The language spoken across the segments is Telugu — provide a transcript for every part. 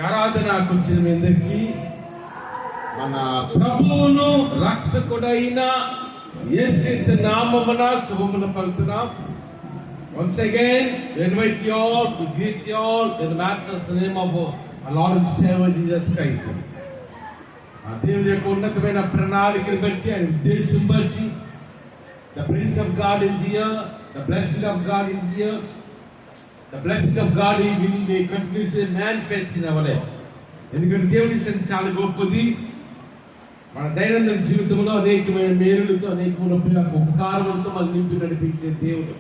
ఆరాధన కూర్చున్న మీ అందరికీ మన ప్రభువును రక్షకుడైన యేసుక్రీస్తు నామమున శుభములు పలుకుతున్నాం. Once again, we invite you all to greet you all in the matchless name of our Lord and Savior Jesus Christ. దేవుని యొక్క ఉన్నతమైన ప్రణాళికను బట్టి ఆయన ఉద్దేశం బట్టి the Prince of God is here, the blessing of God is here. The blessing of God will be continuously manifest in our life. ఎందుకంటే దేవుని సన్నిధి చాలా గొప్పది. మన దైనందిన జీవితంలో అనేకమైన మేలులతో అనేకమైన ఉపకారములతో మనం నింపి నడిపించే దేవుడు.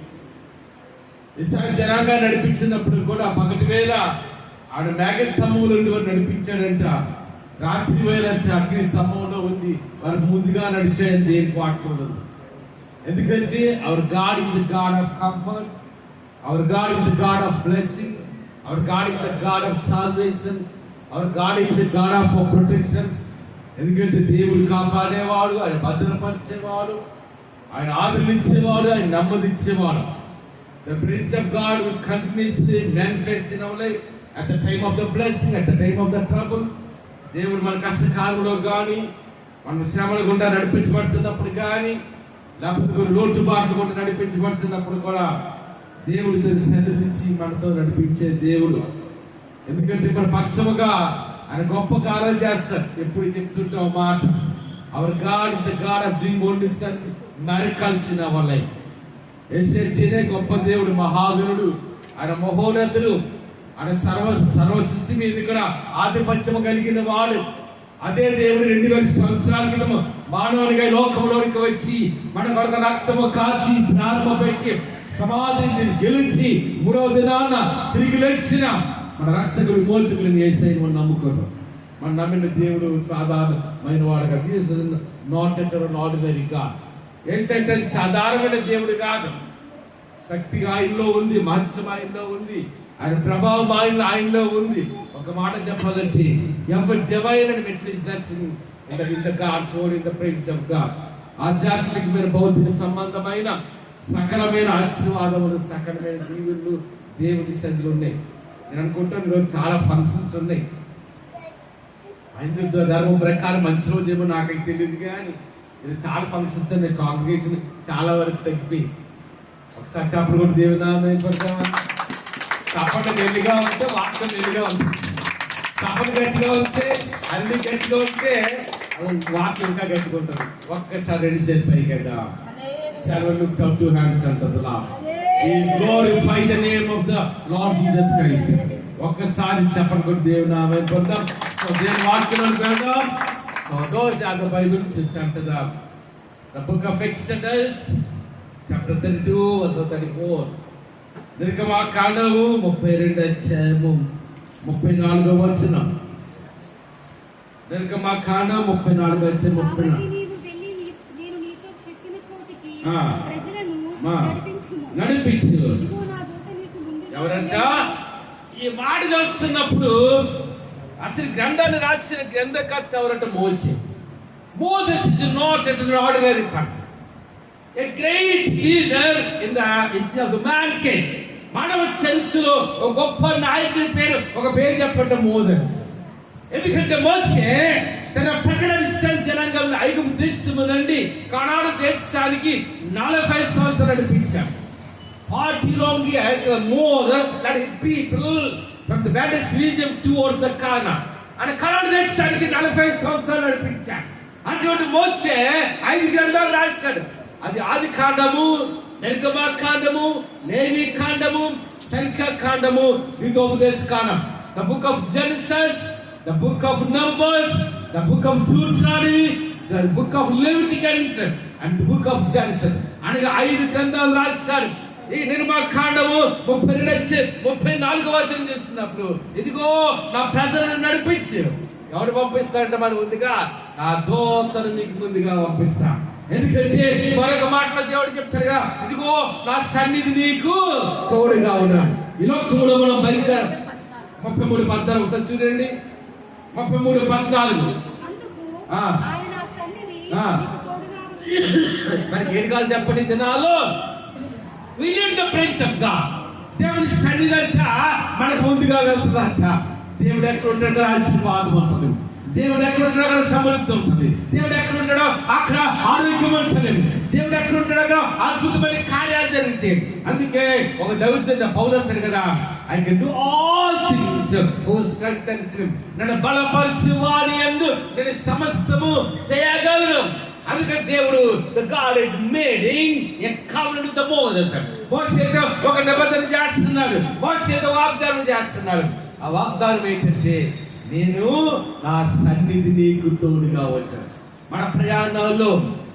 ఇస్రాయేలు జనాంగాన్ని నడిపించినప్పుడు కూడా పగటి వేళ ఆడ మేఘస్తంభంలో నుండి వారు నడిపించాడంట. రాత్రి వేళంట అగ్ని స్తంభంలో ఉంది వారు ముందుగా నడిచాడని దేనికి వాక్యం ఉండదు. ఎందుకంటే our God is the God of comfort. Our God is the God of blessing. Our God is the God of salvation. Our God is the God of protection. ఎందుకంటే దేవుడు కాపాడేవాడు, ఆయన భద్రపరిచేవాడు, ఆయన ఆదరించేవాడు, ఆయన నెమ్మదించేవాడు. The Prince of God will continuously manifest in our life at the time of the blessing, at the time of the trouble. దేవుడు మన కష్టకాలంలో కానీ మన శ్రమల గుండా నడిపించబడుతున్నప్పుడు కానీ లేకపోతే కొన్ని లోటుబాట్లు గుండా నడిపించబడుతున్నప్పుడు కూడా దేవుడు తన సన్నిధించి మనతో నడిపించే దేవుడు. ఎందుకంటే మన పక్షముగా ఆయన గొప్ప కార్యాలు చేస్తారు. ఎప్పుడు చెప్తుంటాం మాట, our God is the God of doing wonders and miracles in our life. యేసయ్యనే గొప్ప దేవుడు, మహావీరుడు, ఆయన మహోన్నతుడు, ఆయన సర్వ సృష్టి మీద కూడా ఆధిపత్యము కలిగిన వాడు. అదే దేవుడు 2000 సంవత్సరాల క్రితం మానవునిగా లోకంలోనికి వచ్చి మన కొరకు రక్తము కాచి ప్రాణము పెట్టి సమాధిని గెలిచి 3వ దినాన తిరిగి లేచిన మన రక్షకుడు విమోచకులు యేసయ్యను మనం నమ్ముకున్నాం. మనం నమ్మిన దేవుడు సాధారణమైన వాడుగా, నాట్ ఎట్ ఆర్డినరీ గాడ్. యేసయ్య సాధారణమైన దేవుడు కాదు. శక్తి ఆయనలో ఉంది, మహత్యం ఆయనలో ఉంది, ఆయన ప్రభావం ఆయనలో ఉంది. ఒక మాట చెప్పాలంటే ఎవరి divine and metric blessing in the God soul in the prince of God. ఆధ్యాత్మికమైన భౌతిక సంబంధమైన సకలమైన ఆశీర్వాదములు, సకలమైన దీవులు దేవుని సన్నిధిలో ఉన్నాయి. నేను అనుకుంటాను ఈరోజు చాలా ఫంక్షన్స్ ఉన్నాయి. హైందవ ధర్మం ప్రకారం మంచి రోజు ఏమో నాకైతే తెలియదు, కానీ ఇది చాలా ఫంక్షన్స్ ఉన్నాయి. కాంగ్రిగేషన్ చాలా వరకు తగ్గిపోయి ఒకసారి చప్పుడు కూడా దేవునామని పడతామా. చప్పట గట్టిగా ఉంటే వాక్యం గట్టిగా ఉంటుంది, చప్పట గట్టిగా ఉంటే అన్ని గట్టిగా ఉంటే వాక్యం ఇంకా గట్టిగా ఉంటుంది. ఒక్కసారి రెడీ చేరిపోయి కదా. Shall look up to hands unto the Lord. We glorify the name of the Lord Jesus Christ. ఒక్కసారి చెప్పండి కూడా దేవుని నామమున పొందాం. సో దేవుని వాక్యాలను వెళ్దాం. So those are the Bibles which enter the book of Exodus chapter 32 verse 34. నిర్గమకాండము 32 అధ్యాయము 34వ వచనం. నిర్గమకాండం 34 అధ్యాయం 34. నడిపించు. ఎవరంట ఈ మాట చూస్తున్నప్పుడు అసలు గ్రంథాన్ని రాసిన గ్రంథకర్త ఎవరంట? Moses is not an ordinary person, a great leader in the history of the mankind. మానవ చరిత్రలో ఒక గొప్ప నాయకుడి పేరు, ఒక పేరు చెప్పండి, మోసెస్. ఎందుకంటే మోసే తన ప్రజల ఇశ్రాయేలు జనాంగంలో ఐగుప్తు దేశము నుండి కనాను దేశానికి 45 సంవత్సరాలు నడిపించాడు. 40 long years Moses led his people from the Wilderness region towards the Canaan. and కనాను దేశానికి 45 సంవత్సరాలు నడిపించాడు. అటువంటి మోసే 5 గ్రంథాలు రాశాడు. అది ఆది కాండము, నిర్గమకాండము, లేవి కాండము, సంఖ్యా కాండము, ద్వితోపదేశ కాండం. The book of Genesis, the book of Numbers, the book of Deuteronomy, the book of Leviticus and the book of Genesis. అనగా 5 గ్రంథాలు రాశారు. ఈ నిర్గమకాండము 34వ వచనం చేస్తున్నప్పుడు, ఇదిగో నా ప్రజలను నడిపించు. ఎవరు పంపిస్తారంటే మనం ముందుగా నా దూతను మీకు ముందుగా పంపిస్తా. ఎందుకంటే మరొక మాటలో దేవుడు చెప్తాడుగా, ఇదిగో నా సన్నిధి నీకు తోడుగా ఉన్నాడు. ఈ లోకంలో మనం భయంకర 33:14 ఒకసారి చూడండి. 33:14 మనకి ఏం కాదు చెప్పండి. దినాల్లో we need the praise of God. దేవుని సన్నిధి అంట మనకు ముందుగా వెళ్తుందంట. దేవుడు ఎక్కడ ఉంటాడో ఆశీర్వాదం ఉంటుంది. దేవుడు ఎక్కడ ఉంటాడో అక్కడ సమృద్ధి ఉంటుంది. దేవుడు ఎక్కడ ఉంటాడో అక్కడ ఆరోగ్యం ఉంటుంది. దేవుడు ఎక్కడ ఉంటాడో అక్కడ అద్భుతమైన కార్యాలు జరుగుతాయి. అందుకే ఒక దైవజనుడు పౌలు అంటాడు కదా, I can do all things who strengthens me. నన్ను బలపరచు వాని యందు నేను సమస్తము చేయగలను. అందుకని దేవుడు the God is making a covenant with the Moses. మోషేతో ఒక నిబంధన చేస్తున్నాడు, మోషేతో వాగ్దానం చేస్తున్నాడు. ఆ వాగ్దానం ఏంటంటే, నేను నా సన్నిధి నీకు తోడుగా వచ్చాను. మన ప్రయాణాల్లో,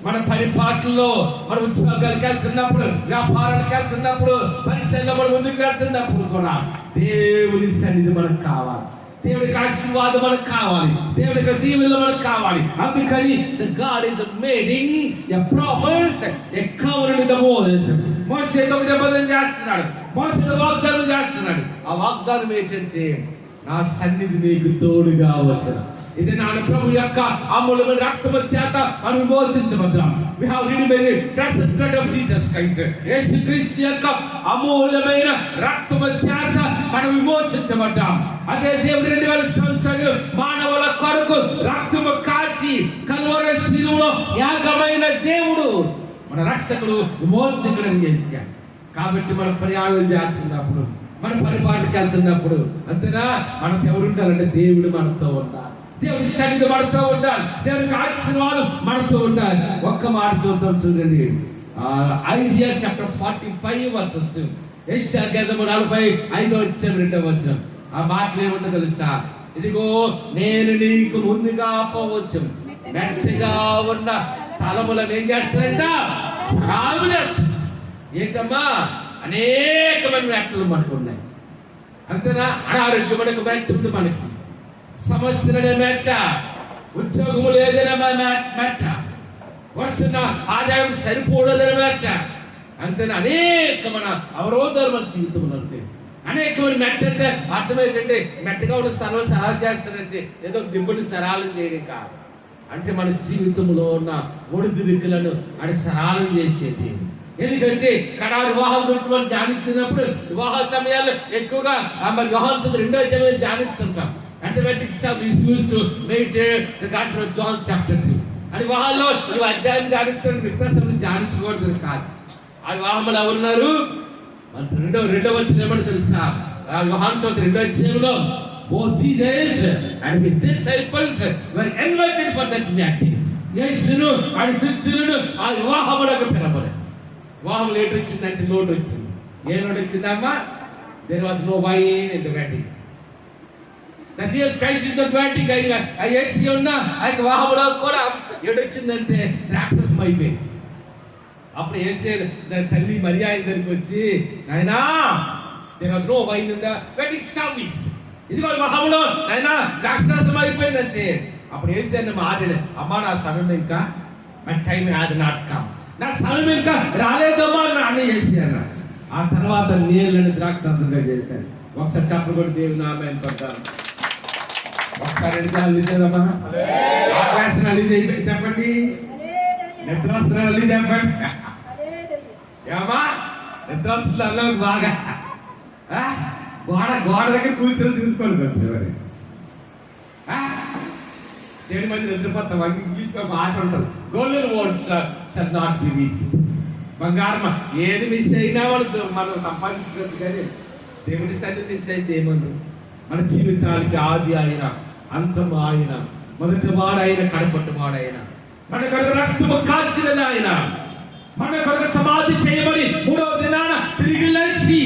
మన పరిపాట్లలో, మన ఉద్యోగాలకు వెళ్తున్నప్పుడు, వ్యాపారాలకు వెళ్తున్నప్పుడు, పరీక్షల్లో మనం ముందుకు వెళ్తున్నప్పుడు కూడా దేవుని సన్నిధి మనకు కావాలి. దేవుడికి ఆశీర్వాదం మనకు కావాలి. దేవుడికి దీవెనలు మనకు కావాలి. అందుకని the God is making a promise, a covenant with the Moses. మోషేతో నిబంధన చేస్తున్నాడు, మోషేతో వాగ్దానం చేస్తున్నాడు. ఆ వాగ్దానం ఏంటంటే, నా సన్నిధి నీకు తోడుగా వచ్చాను. ఇది నా ప్రభు యొక్క అమూల్యమైన రక్తము చేత మనం విమోచించబడ్డాం. We have redeemed by the precious blood of Jesus Christ. యేసుక్రీస్తు యొక్క అమూల్యమైన రక్తము చేత మనం విమోచించబడ్డాం. అదే దేవుడు 2000 సంవత్సరాలు మానవుల కొరకు రక్తము కాచి కల్వరి శిలువలో యాగమైన దేవుడు మన రక్షకుడు విమోచకుడు చేశాడు. కాబట్టి మనం ప్రయాణం చేస్తున్నప్పుడు, మన పరిపాలనకి వెళ్తున్నప్పుడు అంతేనా, మనకు ఎవరు ఉండాలంటే దేవుడు మనతో ఉండాలి. దేవుడి సన్నిధి మనతో ఉండాలి. దేవుడికి ఆశీర్వాదం మనతో ఉండాలి. ఒక్క మాట చూద్దాం, చూడండి. Isaiah chapter 45 versus 2. యెషయా గ్రంథము 45వ అధ్యాయం 2వ వచనం. ఆ మాటలు ఏమంటో తెలుసా? ఇదిగో నేను నీకు ముందుగా పోవచ్చు, మెట్టగా ఉన్న స్థలములను ఏం చేస్తానంట, సరాలు చేస్తాను. ఏంటమ్మా, అనేకమైన మెట్టలు మనకు ఉన్నాయి. అంతేనా, అనారోగ్యం మనకు మెట్టుంది, మనకి సమస్యలనే మెట్ట, ఉద్యోగము లేదనే మెట్ట, వస్తున్న ఆదాయం సరిపోలేదనే మెట్ట. అంతేనా, అనేకమైన అవరోధాలు మన జీవితంలో ఉంటాయి. అనేకమైన మెట్ట అంటే అర్థం ఏంటంటే, మెట్టగా ఉన్న స్థలంలో సరాలు చేస్తారంటే ఏదో దిబ్బని సరాలు చేయడం కాదు. అంటే మన జీవితంలో ఉన్న ఒడిదుడుకులను అది సరాలు చేసేది. ఎందుకంటే కడారు వివాహం గురించి మనం ధ్యానించినప్పుడు వివాహ సమయాల్లో ఎక్కువగా మరి వివాహం 2వ అధ్యాయం ధ్యానిస్తుంటాం. Mathematics are used to meditate the Gospel of John chapter 3. అని వివాహాల్లో నువ్వు అధ్యాయం ధ్యానిస్తాను, విశ్వాసం ధ్యానించకూడదు కాదు. ఆ వివాహంలో ఎవరున్నారు? రెండవ వచనం ఏమని తెలుసా? ఆ వివాహం 2వ అధ్యాయంలో Moses and his disciples were invited for that meeting. యేసును వాడి శిష్యులను ఆ వివాహములకు పిలవలేదు. వివాహం లేట్ వచ్చిందంటే లోటు వచ్చింది. ఏ లోటు వచ్చిందమ్మా? There was no wine in the wedding. That Jesus Christ is the wedding. ఆ యేసు ఉన్న ఆ వివాహంలో కూడా ఏడొచ్చిందంటే రాక్షసం అయిపోయింది. అప్పుడు యేసు తల్లి మరియా దగ్గరికి వచ్చి, నాయనా there was no wine in the wedding service. ఇదిగో వివాహంలో నాయనా రాక్షసం అయిపోయిందంటే అప్పుడు యేసు అన్న మాట్లాడు, అమ్మా నా సమయం ఇంకా, my time has not come, నా సమయం ఇంకా రాలేదమ్మా నాన్న యేసు అన్న. ఆ తర్వాత నీళ్ళని ద్రాక్షాసంగా చేశాను. ఒకసారి చెప్పలు కూడా దేవుని నామం పడ్డాను. ఒకసారి అల్లిదేదమ్మా, ఆకాశం అల్లిదే చెప్పండి, నిద్రాస్త్రాలు అల్లి చెప్పండి. ఏమా నిద్రాస్త్రాలు అల్ల బాగా గోడ దగ్గర కూర్చొని చూసుకోండి వచ్చేవారి. దేని మంది నిద్రపోతాం. ఇంగ్లీష్ లో మాట ఉంటుంది, golden words shall not be weak. బంగారమా ఏది మిస్ అయినా మనం సంపాదించవచ్చు, కానీ దేవుడి సన్నిధి మిస్ అయితే ఏమన్నా? మన జీవితానికి ఆది ఆయన, అంతము ఆయన, మొదటి వాడు ఆయన, కడపట్టు వాడు ఆయన, మన కొరకు రక్తము కాల్చినది ఆయన, మన కొరకు సమాధి చేయబడి 3వ దినాన తిరిగి లేచి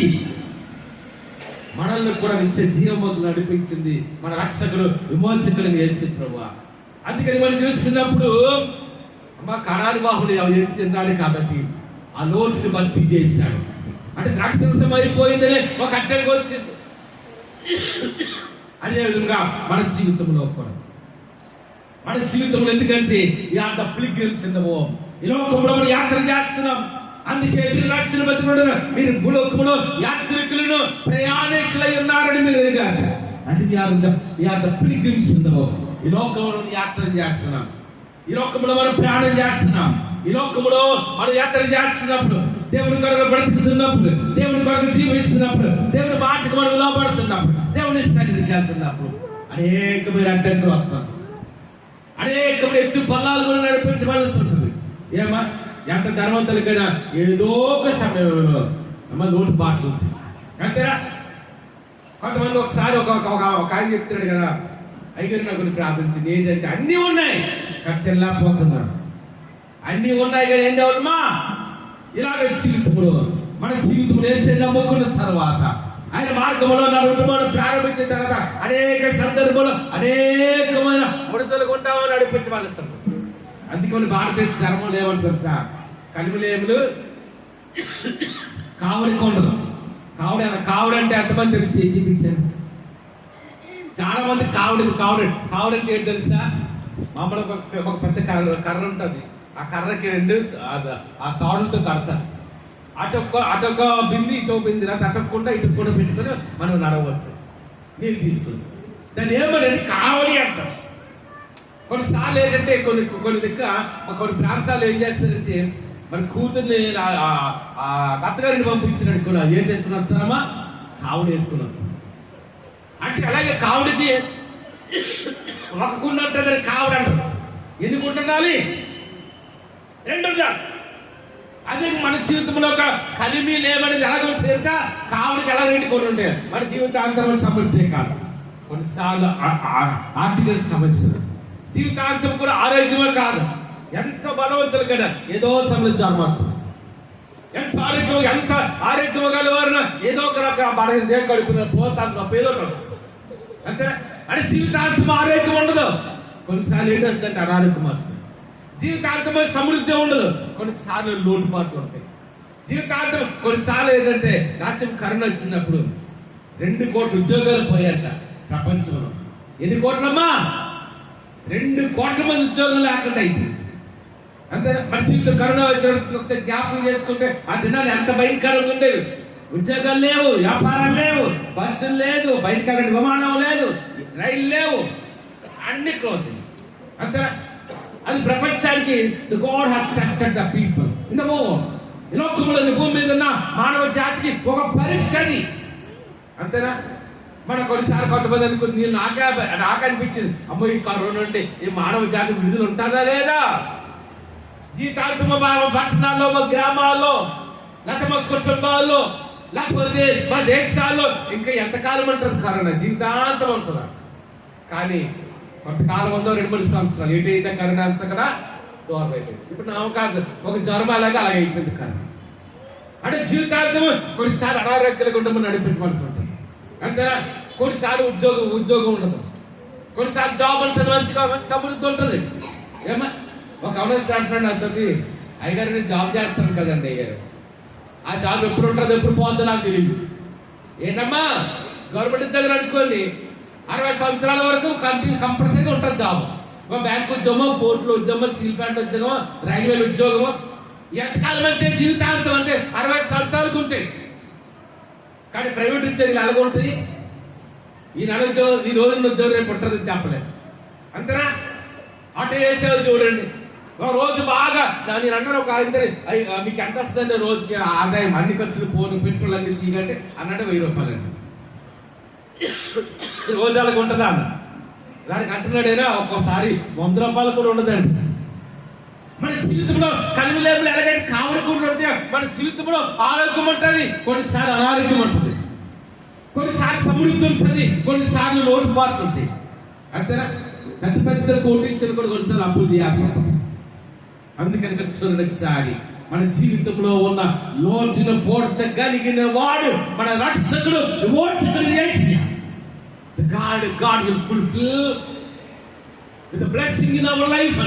మనల్ని కూడా నిత్య జీవములు నడిపించింది మన రక్షకుడు విమోచకుడు యేసు ప్రభువా. అందుకని మనం చూస్తున్నప్పుడు అమ్మ కనాని బాహుడు చేస్తున్నాడు కాబట్టి ఆ లోటుని భర్తీ చేశాడు. అంటే రాక్షసం అయిపోయిందనే ఒక అట్టడికి వచ్చింది. అదేవిధంగా మన జీవితంలో కూడా, మన జీవితంలో ఎందుకంటే the pilgrims in the home, ఈ లోకంలో మనం యాత్ర చేస్తున్నాం. అందుకే మీరు రక్షణ బతుకుడు, మీరు భూలోకములో యాత్రికులను ప్రయాణికులై ఉన్నారని మీరు ఎదిగారు. అంటే the pilgrims in the home. ఈ లోకంలో యాత్ర చేస్తున్నాం, ఈ లోకంలో మనం ప్రయాణం చేస్తున్నాం. ఈ లోకంలో మనం యాత్ర చేస్తున్నప్పుడు దేవుని కొరకు బ్రతుకుతున్నప్పుడు, దేవుని కొరకు జీవిస్తున్నప్పుడు, దేవుని మాటకు మనం లోపడుతున్నప్పుడు, దేవుని సన్నిధికి వెళ్తున్నప్పుడు అనేకమైన అడ్డంకులు వస్తుంది. అనేకమైన ఎత్తు పల్లాలు కూడా నడిపించవలసి ఉంటుంది. ఏమా ఎంత ధనవంతులకైనా ఏదో ఒక సమయంలో లోటుపాట్లు ఉంటుంది. అంతేనా? కొంతమంది ఒకసారి ఒక ఆయన చెప్తున్నాడు కదా, అయ్యగారు నా గురించి ప్రార్థించింది ఏంటంటే అన్నీ ఉన్నాయి కట్టెల్లా పోతున్నాను, అన్నీ ఉన్నాయి కానీ ఏంటి అవునమ్మా ఇలాగ జీవితంలో మన జీవితం వేసే నమ్ముకున్న తర్వాత ఆయన మార్గంలో నడవడం ప్రారంభించిన తర్వాత అనేక సందర్భంలో అనేకమైన ముడతలు కొంటామని నడిపించవలసి. అందుకని భారతదేశ ధర్మంలో ఏమంటారు సార్, కలిమిలేములు కావడి కొండలు. కావుడు అంటే ఎంతమంది తెలిసి చూపించారు? చాలా మంది కావుడు అంటే ఏంటి తెలుసా? మామూలుగా ఒక పెద్ద కర్ర ఉంటుంది, ఆ కర్రకి రెండు ఆ తాడులతో కడతారు. అటొక బింది ఇటో బింది అటకుండా ఇటు కూడా పెట్టుకొని మనం నడవచ్చు, నీళ్ళు తీసుకుని. దాన్ని ఏమని కావడి అంటాం. కొన్నిసార్లు ఏంటంటే కొన్ని ప్రాంతాలు ఏం చేస్తారంటే మన కూతుర్ని అత్తగారిని పంపించినట్టు కూడా ఏం చేసుకుని వస్తారమ్మా, కావుడు వేసుకుని వస్తారు. అంటే అలాగే కావుడికి ఒక కుండ ఉంటుంది, కావుడు అంటారు. ఎన్ని కుండ ఉండాలి? 2 ఉండాలి. అదే మన జీవితంలో ఒక కలిమి లేవనేది ఎలాగో చేరుక కావుడికి ఎలా 2 కొన్ని ఉంటాయి. మన జీవితాంతం సమృద్ధి కాదు, కొన్నిసార్లు ఆర్థిక సమస్యలు, జీవితాంతం కూడా ఆరోగ్యమే కాదు. ఎంత బలవంతులు కదా ఏదో సమృద్ధి జ్వరం వస్తుంది. ఎంత ఆరోగ్యం గలవారిన ఏదో ఒక రకం బలహీన గడుపున పోతాను ఏదో వస్తుంది. అంతేనా? అంటే జీవితాంతం ఆరోగ్యం ఉండదు. కొన్నిసార్లు ఏంటంటే అనారోగ్యం వస్తుంది. జీవితాంతం సమృద్ధి ఉండదు, కొన్నిసార్లు లోటుపాట్లు ఉంటాయి. జీవితాంతం కొన్నిసార్లు ఏంటంటే రాష్ట్రం కరోనా వచ్చినప్పుడు 2 కోట్ల ఉద్యోగాలు పోయాట ప్రపంచంలో. ఎన్ని కోట్లమ్మా? 2 కోట్ల మంది ఉద్యోగం లేకుండా అయిపోయింది. అంతే. మన జీవితం కరోనా వచ్చినప్పుడు ఒకసారి జ్ఞాపకం చేసుకుంటే ఆ దినాలు ఎంత భయంకరంగా ఉండేవి. ఉద్యోగాలు లేవు, వ్యాపారాలు లేవు, బస్సులు లేదు, భయంకరమైన విమానం లేదు, రైలు లేవు, అన్ని క్లోజ్. అంతేనా? అది ప్రపంచానికి God has tested the people in the world. ఈ లోకంలో భూమి మీద ఉన్న మానవ జాతికి ఒక పరీక్ష అది. అంతేనా? మన కొన్నిసార్లు కొంతమంది అనుకుని నాకు అనిపించింది, అమ్మో ఈ కరోనా నుండి ఈ మానవ జాతికి విడుదల ఉంటుందా లేదా? జీవితాంతమ పట్టణాల్లో, మా గ్రామాల్లో, లేకపోతే మా కుటుంబాల్లో, లేకపోతే మా దేశాల్లో ఇంకా ఎంతకాలం ఉంటుంది కరోనా? జీవితాంతం ఉంటుందా? కానీ కొంతకాలం ఉందో 2-3 సంవత్సరాలు ఎటైతే కరోనా అంతా కూడా దూరం అయిపోయింది. ఇప్పుడు నా కాదు ఒక జ్వరం అలాగే అయిపోయింది కరోనా. అంటే జీవితాంతం కొన్నిసార్లు అనారోగ్యాల గుండా నడిపించవలసి ఉంటుంది. అంతేనా? కొన్నిసార్లు ఉద్యోగం ఉండదు, కొన్నిసార్లు జాబ్ ఉంటుంది, మంచిగా సమృద్ధి ఉంటుంది. ఏమా ఒక అవనస్ అంటున్నాడు అంతటి, అయ్యగారు నేను జాబ్ చేస్తాను కదండి అయ్యారు, ఆ జాబ్ ఎప్పుడు ఉంటుంది ఎప్పుడు పోతుందో నాకు తెలియదు. ఏంటమ్మా గవర్నమెంట్ దగ్గర అనుకోండి 60 సంవత్సరాల వరకు కంపల్సరీగా ఉంటుంది జాబ్. బ్యాంక్ ఉద్యోగమో, పోర్టులో ఉద్యోగమో, స్టీల్ ప్లాంట్ ఉద్యోగమో, రైల్వేల ఉద్యోగమో. ఎంతకాలం అంటే జీవితాంతం అంటే 60 సంవత్సరాలకు ఉంటాయి. కానీ ప్రైవేట్ ఉద్యోగులు అలాగ ఉంటుంది. ఈ రోజున ఉద్యోగం రేపు ఉంటుంది చెప్పలేదు. అంతేనా? ఆటో వేసేది చూడండి, ఒక రోజు బాగా నేను అన్నారు ఒక ఆయన మీకు ఎంత వస్తుందండి రోజుకి ఆదాయం, అన్ని ఖర్చులు పోను పెట్రోల్ అన్ని తీగంటే అన్నట్టు 1000 రూపాయలు అండి. రోజు అలాగ ఉంటుందా అన్న దానికి అంటున్నాడైనా ఒక్కోసారి 100 రూపాయలు కూడా ఉండదండి. మన జీవితంలో కలిమి లేబులు ఎలాగైతే కావడకుండా ఉంటే మన జీవితంలో ఆరోగ్యం ఉంటుంది, కొన్నిసార్లు అనారోగ్యం ఉంటుంది, కొన్నిసార్లు సమృద్ధి ఉంటుంది, కొన్నిసార్లు లోటుపాట్లు ఉంటాయి. అంతేనా? పెద్ద కోటీశ్వరులు కూడా కొన్నిసార్లు అప్పులు చేయాల్సి ఉంటుంది. అందుకని ఇక్కడ చూడండి, ఒకసారి మన జీవితంలో ఉన్న లోటును పోడ్చగలిగిన వాడు మన రక్షకుడు, విమోచకుడు యేసు. God will fulfill with the blessing in our life.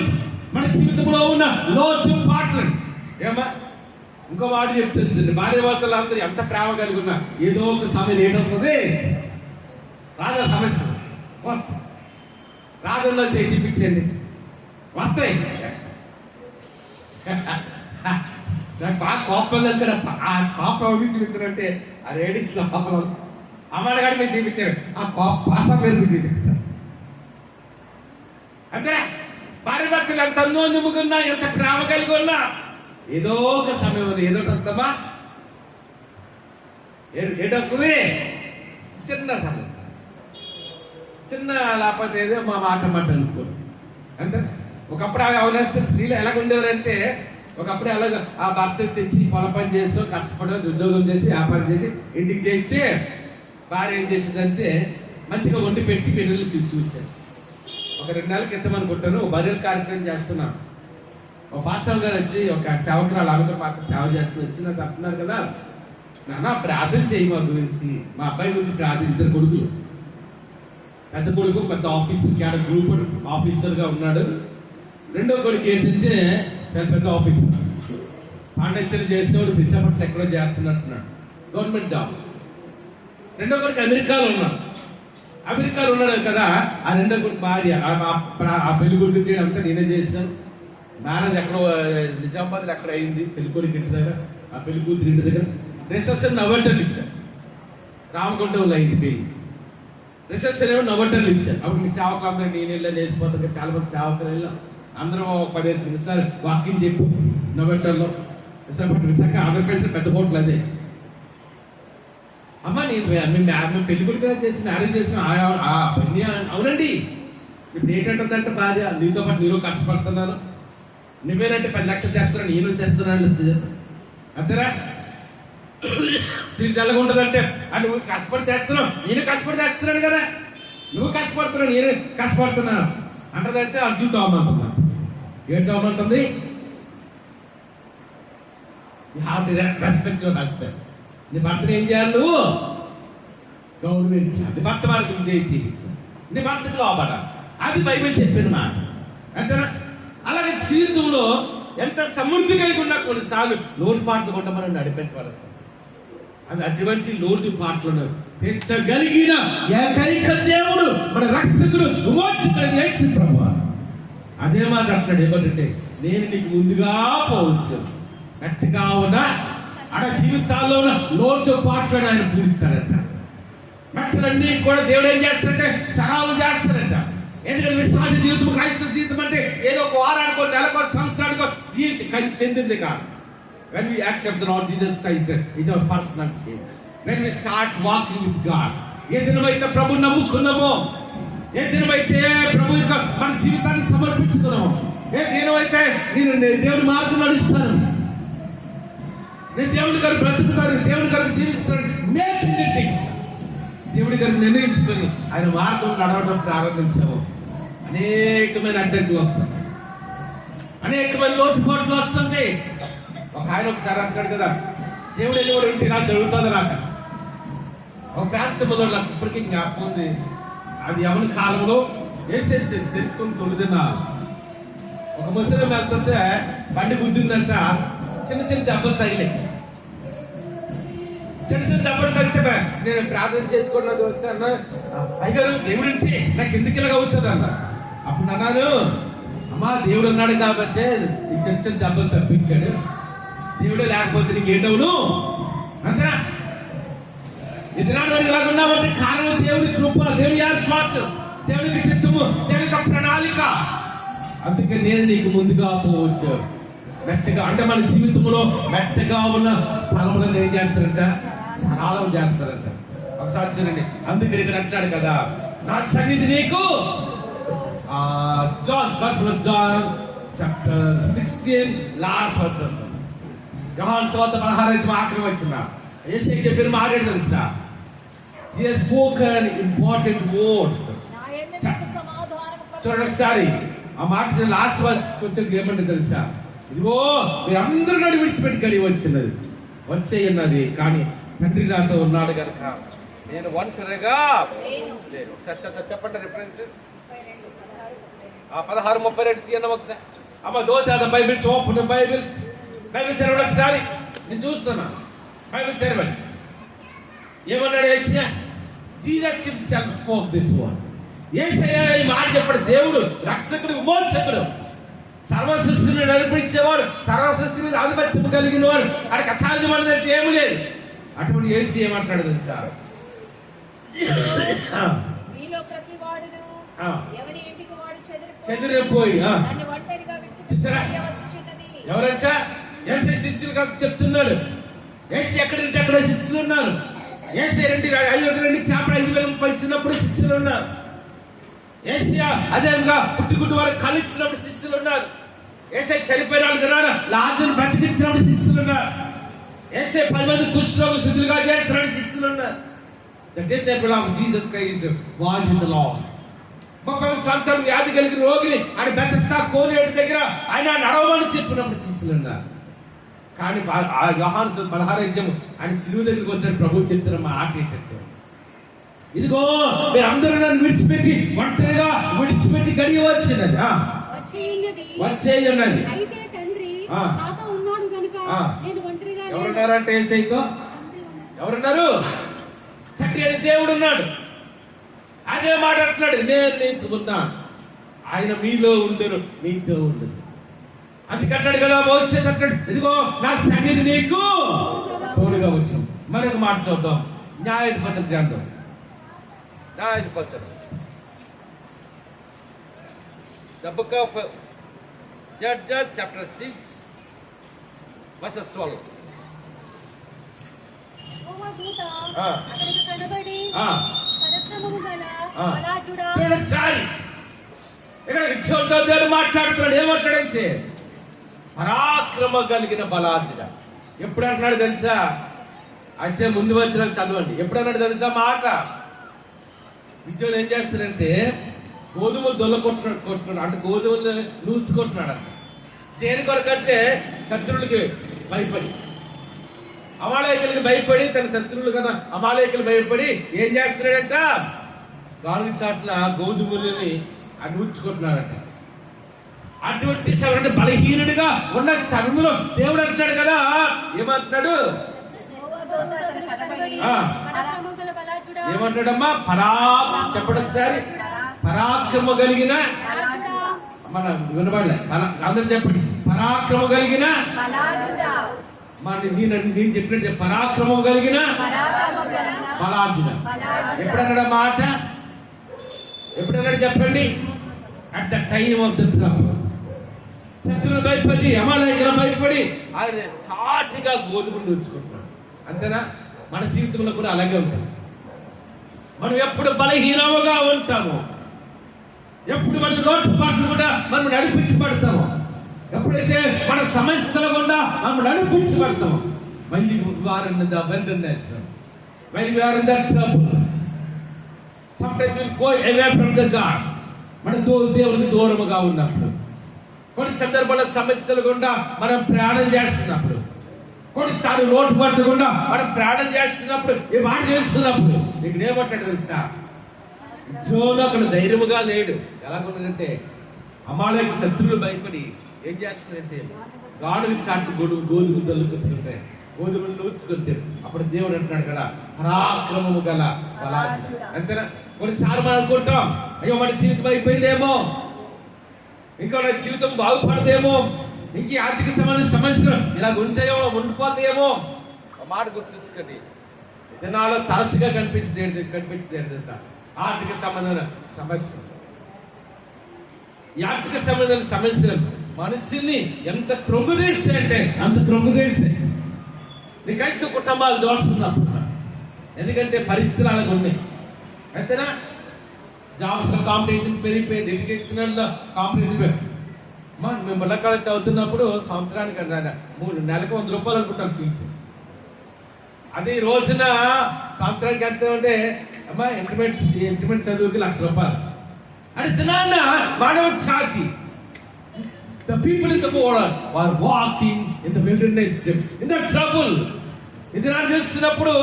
మన జీవితంలో ఉన్న లోటు పాటలు ఏమా ఇంకో వాడు చెప్తుంది, భార్య భర్తలు అందరూ ఎంత ప్రేమ కలిగి ఉన్నా ఏదో ఒక సమయం ఏంటొస్తుంది, రాజా సమస్య వస్తుంది. రాజంలో చేసి చూపించండి వస్తాయి. నాకు బాగా కోపం దగ్గర ఆ కోపం చూపిస్తారంటే అదేడి లోపల అమ్మగారి మీద చూపించారు, ఆ కోప మీరు చూపిస్తారు. అంతేనా? భార్య భర్తలు ఎంత అన్యోన్యముగా ఉన్నా, ఎంత ప్రేమ కలిగి ఉన్నా ఏదో ఒక సమయంలో ఏదో వస్తుందమ్మా, ఏటొస్తుంది? చిన్న సమస్య, చిన్న లేకపోతే ఏదో మా మాట అనుకోరు అంతే. ఒకప్పుడు అవనేస్తే స్త్రీలు ఎలాగ ఉండేవారంటే, ఒకప్పుడు ఎలాగ ఆ భర్త తెచ్చి పొల పని చేసి కష్టపడి ఉద్యోగం చేసి వ్యాపారం చేసి ఇంటికి చేస్తే భార్య ఏం చేసిందంటే మంచిగా వండి పెట్టి పిల్లలు చూశారు. ఒక 2 నెలల క్రితం అనుకుంటాను బర్రెల కార్యక్రమం చేస్తున్నాను. ఒక పాస్టర్ గారు వచ్చి ఒక సేవకురాలు ఆమెతో మాత్రం సేవ చేస్తూ వచ్చి నాకు అంటున్నారు కదా, నాన్న ప్రార్థన చేయి మా గురించి, మా అబ్బాయి గురించి ప్రార్థన. 2 కొడుకులు, పెద్ద కొడుకు పెద్ద ఆఫీసర్, గ్రూప్ ఆఫీసర్గా ఉన్నాడు. రెండో కొడుకు ఏంటంటే పెద్ద ఆఫీసర్, పాండిత్యం చేసేవాడు, విశాఖపట్నం ఎక్కడో చేస్తున్నట్టున్నాడు, గవర్నమెంట్ జాబ్. రెండో కొడుకు అమెరికాలో ఉన్నాడు కదా. ఆ రెండో కొడుకు భార్య, ఆ పెళ్లి కొడుకు అంతా నేనే చేశాను. మ్యారేజ్ ఎక్కడో నిజామాబాద్లో ఎక్కడ అయింది, పెళ్లి కొడుకు ఇంటి దగ్గర, ఆ పెళ్లి కూతురు ఇంటి దగ్గర. రిసెప్షన్ నవంటర్లు ఇచ్చారు, రామగుండంలో అయింది పెళ్లి. రిసెప్షన్ ఏమో నవంటర్లు ఇచ్చారు. అప్పుడు మీ సేవకులు అందరూ నేను వెళ్ళా నేర్చుకోవద్దు, చాలా మంది సేవకులు వెళ్ళాం. అందరం 15 నిమిషాలు వాకింగ్ చెప్పు నవంటర్లో. విశాఖ ఆంధ్రప్రదేశ్ పెద్ద హోటల్ అదే. అమ్మ మేము పెళ్లి కొడుకు చేసి మ్యారేజ్ చేసిన అవునండి. ఇప్పుడు ఏంటంటుందంటే భార్య, నీతో పాటు నేను కష్టపడుతున్నాను, నువ్వేనంటే 10 లక్షలు తెస్తున్నాను, నేను తెస్తున్నాను అంతేరా. తిరిగి తెల్లగా ఉంటుందంటే నువ్వు కష్టపడి తెస్తున్నావు, నేను కష్టపడి తెస్తున్నాను కదా, నువ్వు కష్టపడుతున్నావు నేను కష్టపడుతున్నాను అంటదంటే అర్జున్ తోమంటున్నా. ఏం తోమంటుంది? You have to respect your husband. నీ భర్తను ఏం చేయాలి? నువ్వు గౌరవించాలి. నీ భర్త వారికి విజయం తీపించాలి, నీ భర్తకు లోపడ. అది బైబిల్ చెప్పిన మాట అంతేనా? అలాగే జీవితంలో ఎంత సమృద్ధి కలిగి ఉన్నా కొన్నిసార్లు లోటుపాట్లు కూడా మనం నడిపించవలసి. అది అటువంటి లోటుపాట్లను పెంచగలిగిన ఏకైక దేవుడు మన రక్షకుడు విమోచకుడు యేసు ప్రభువు. అదే మాట అంటాడు, ఏమంటే నేను నీకు ముందుగా పోవచ్చు. గట్టిగా ఉన్న జీవితాల్లో ఉన్న లోటుపాట్లను ఆయన పూరిస్తాడంట. మెట్టలన్నీ కూడా దేవుడు ఏం చేస్తాడంటే సరాలు చేస్తాడంట. ఎందుకంటే విశ్వాస జీవితం, క్రైస్తవ జీవితం అంటే ఏదో ఒక వారానికో నెలకో సంవత్సరానికో జీవితం చెందింది కాదు. When we accept the Lord Jesus Christ, it's our personal sin. When we start walking with God, ఏ దినమైతే ప్రభువుని నమ్ముకున్నామో, ఏ దినమైతే ప్రభు యొక్క మన జీవితాన్ని సమర్పించుకున్నామో, ఏ దినమైతే నేను దేవుడి మార్గం నడుస్తాను, నేను దేవుడి గారు బ్రతుకుతాను, దేవుడి గారికి జీవిస్తాను, మేకింగ్ ఇట్ ఇట్స్ దేవుడి గారికి నిర్ణయించుకొని ఆయన మార్గం నడవడం ప్రారంభించాము. అనేకమైన అడ్డంకులు వస్తాయి, అనేకమైన లోటుపాట్లు వస్తుంది. ఒక ఆయన ఒకసారి అంటాడు కదా, దేవుడు ఎవరు ఇంటి నాకు జరుగుతుంది నాకు. ఒక ప్రాంతంలో నాకు ఇప్పటికీ జ్ఞాపకం ఉంది. అది ఎవరి కాలంలో వేసే తెలుసుకొని తొలిదిన్నా ఒక ముసలి వెళ్తుంటే బండి గుద్దిందంట. చిన్న చిన్న దెబ్బలు తగిలాయి. చిన్న చిన్న దెబ్బలు తగిలితే నేను ప్రార్థన చేసుకోవడానికి వస్తే అన్న, అయ్యారు దేవుడించి నాకు ఎందుకు ఇలాగ అవుతుంది అన్న. అప్పుడు అన్నాను, అమ్మా దేవుడు ఉన్నాడు కాబట్టి ఈ చిన్న చిన్న దెబ్బలు తప్పించాడు, దేవుడే లేకపోతే నీకు ఏంటవును అంతేనా. ఇతనాడు ఇలాగ ఉన్నామంటే కారణం దేవుడి కృప, దేవుడి ఏర్పాటు, దేవుడికి చిత్తము, దేవుడికి ప్రణాళిక. అందుకే నేను నీకు ముందుగా పోవచ్చు. మెట్టగా అంటే మన జీవితంలో మెట్టగా ఉన్న స్థలంలో ఏం చేస్తారంట, సరళం చేస్తారంట. ఒకసారి చూడండి, అందుకే ఇక్కడ అంటాడు కదా, నా సన్నిధి నీకు జాన్ చాప్టర్ 16 లాస్ట్ వర్సెస్. యోహాను సువార్త 16 ఆఖరి వచ్చిన యేసు చెప్పిన మాట ఏంటో తెలుసా? He has spoken important words. చూడండి ఒకసారి ఆ మాట లాస్ట్ వర్స్ వచ్చి ఏమంటే తెలుసా? ఇదిగో మీరందరూ నన్ను విడిచిపెట్టి కలిగి వచ్చినది వచ్చేయన్నది, కానీ తండ్రి నాతో ఉన్నాడు కనుక నేను ఒంటరిగా లేను. చెప్పండి రిఫరెన్స్ 16:32 తీయండి ఒకసారి. అమ్మ దోశ బైబిల్ చూపండి, బైబిల్ తెరవండి ఒకసారి. నేను చూస్తున్నా, బైబిల్ తెరవండి. ఏమన్నాడు Yesayya? Jesus himself spoke this word. Yesayya ఈ మాట చెప్పాడు. దేవుడు రక్షకుడు, విమోచకుడు, సర్వసృష్టిని నడిపించేవాడు, సర్వసృష్టి మీద ఆధిపత్యం కలిగిన వాడు, అక్కడికి అసాధ్యమైనదంటే ఏమీ లేదు. అటువంటి యేసు ఏమంటాడు తెలుసా? చెదిరిపోయి ఎవరంట యేసే శిష్యులుగా చెప్తున్నాడు. యేసు ఎక్కడంటే అక్కడ శిష్యులు ఉన్నారు. యేసే 2 చేపలు 5,000 పంచినప్పుడు శిష్యులు ఉన్నారు. యేసయ్య అదేవిధంగా పుట్టుగుడ్డు వారికి కలిసినప్పుడు శిష్యులు ఉన్నారు. యేసయ్య చనిపోయిన వాళ్ళ ద్వారా లాజరును బ్రతికించినప్పుడు శిష్యులు ఉన్నారు. యేసయ్య 10 మంది కుష్ఠరోగ శుద్ధులుగా చేస్తున్నప్పుడు శిష్యులు ఉన్నారు. The disciple of Jesus Christ was with the Lord. 30 సంవత్సరాలు వ్యాధి కలిగిన రోగిని ఆయన బెతస్దా కోనేటి దగ్గర ఆయన నడవమని చెప్పినప్పుడు శిష్యులు ఉన్నారు. కానీ ఆ యోహాను 16 ఆయన శిలువ దగ్గరికి వచ్చిన ప్రభు చెప్తున్న మాట ఏంటంటే, ఇదిగో మీరు అందరూ నన్ను విడిచిపెట్టి ఒంటరిగా విడిచిపెట్టి గడియ వచ్చినది వచ్చేయున్నది. ఎవరున్నారంటే ఏసైతో ఎవరున్నారు? తండ్రి అని దేవుడు ఉన్నాడు. అదే మాట అంటున్నాడు, నేను నీతో ఉన్నాను, ఆయన మీలో ఉండరు, మీతో ఉండరు. అందుకంటాడు కదా మోసే అంటాడు, ఇదిగో నా సన్నిధి నీకు తోడుగా వచ్చాం. మరొక మాట చూద్దాం. న్యాయాధిపతుల గ్రంథం, న్యాయాధిపతులు, The book of Judges chapter 6 verses 12. చూడండి సారి ఇక్కడ దేవుడు మాట్లాడుతున్నాడు. ఏమంటాడంటే పరాక్రమ కలిగిన బలార్జుడ. ఎప్పుడు అంటున్నాడు తెలుసా? అంటే ముందు వచ్చిన చదవండి. ఎప్పుడు అన్నాడు తెలుసా మాట? విద్యులు ఏం చేస్తారంటే గోధుమలు కొట్టుకున్నాడు అంటే గోధుమలు నూచుకుంటున్నాడు అంట. దేని కొరకంటే శత్రువులకి భయపడి, అమాలేకులకి భయపడి, తన శత్రువులు కదా అమాలేకులు భయపడి ఏం చేస్తున్నాడంట? గాలి చాట్ల గోధుమలని నూచుకుంటున్నాడంట. అటువంటి అంటే బలహీనుడిగా ఉన్న సమయంలో దేవుడు అంటున్నాడు కదా, ఏమంటున్నాడు? ఏమంటాడమ్మా? చెప్పడం ఒకసారి. పరాక్రమ కలిగిన, మన వినబడలే, అందరూ చెప్పండి. పరాక్రమ కలిగిన, నేను చెప్పినట్టు పరాక్రమం కలిగిన బలార్జున. ఎప్పుడన్నాడు మాట? ఎప్పుడన్నాడు చెప్పండి? At the time of the trouble. శత్రువులు భయపడి, అమాలేకులు భయపడి ఆయన చాటుగా గోధుమలు ఉంచుకుంటున్నాడు. అంతేనా? మన జీవితంలో కూడా అలాగే ఉంటుంది. మనం ఎప్పుడు బలహీనముగా ఉంటాము, ఎప్పుడు మన లోటుపాట్లు కూడా మనం నడిపించబడతాము, ఎప్పుడైతే మన సమస్యల గుండా మనం నడిపించబడతాము, when we are in the wilderness, when we are in that trouble, sometimes we go away from the God. మన దేవునికి దూరముగా ఉన్నప్పుడు, కొన్ని సందర్భాల సమస్యల గుండా మనం ప్రయాణం చేస్తున్నప్పుడు, కొన్నిసార్లు లోటు పట్టకుండా మనం ప్రయాణం చేస్తున్నప్పుడు, ఈ మాట చేస్తున్నప్పుడు ఇక్కడ ఏమంటాడు తెలుసా? జోలో అక్కడ ధైర్యముగా లేడు. ఎలాగున్నాడంటే అమాలేకు శత్రువులు భయపడి ఏం చేస్తున్నాడంటే గాడులు చాటు గోధుమలు తల్లుకుంటుంటాయి, గోధుమలు నూచుకుంటారు. అప్పుడు దేవుడు అంటున్నాడు కదా, పరాక్రమము గల బలార్జున. అంతేనా? కొన్నిసార్లు మనం అనుకుంటాం, అయ్యో మన జీవితం అయిపోయిందేమో, ఇంకా నా జీవితం బాగుపడదేమో, ఇంక ఆర్థిక సమస్యలు ఇలా ఉంటాయో ఉండిపోతాయేమో. మాట గుర్తుంచుకోండి, దినాల్లో తరచుగా కనిపిస్తుంది సార్ ఆర్థిక సంబంధమైన సమస్య. ఈ ఆర్థిక సంబంధమైన సమస్యలు మనుషుల్ని ఎంత కృంగుదీస్తాయి అంటే అంత కృంగుదీస్తాయి. నీ కలిసి కుటుంబాలు దోస్తున్నప్పుడు, ఎందుకంటే పరిస్థితులు అలాగ ఉన్నాయి. అంతేనా? జాబ్స్ లో కాంపిటీషన్ పెరిగిపోయింది, ఎడ్యుకేషనల్ కాంపిటీషన్. మేము ముళ్ళకాడ చదువుతున్నప్పుడు సంవత్సరానికి 3 నెలలకు 100 రూపాయలు అనుకుంటాం ఫీజు. అది రోజున సంవత్సరానికి ఎంత అంటే అమ్మా ఇంటర్మీడియట్ చదువుకి 1,00,000 రూపాయలు. అంటే దినాన్న మానవ జాతి, the people in the world are walking in the wilderness, in the trouble. ఇది నాకు చూస్తున్నప్పుడు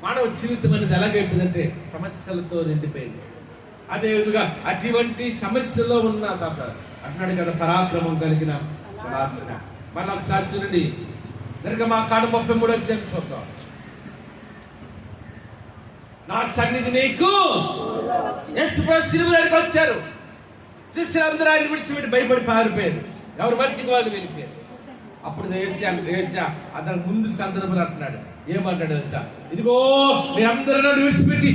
మానవ జీవితం అనేది ఎలాగైపోయిందంటే సమస్యలతో నిండిపోయింది. అదే విధంగా అటువంటి సమస్యలో ఉన్న అంటున్నాడు కదా, పరాక్రమం కలిగిన బలార్జున. మళ్ళీ ఒకసారి చూడండి, మా కాడ 33 చూద్దాం. నా సన్నిధి నీకు. శిలువ దగ్గరికి వచ్చారు, శిష్యులందరూ ఆయన విడిచిపెట్టి భయపడి పారిపోయారు, ఎవరు బయటికి వాళ్ళు వెళ్ళిపోయారు. అప్పుడు అతను ముందు సందర్భంలో అంటున్నాడు, ఏమంటాడు తెలుసా? ఇదిగో మీరందరూ నన్ను విడిచిపెట్టి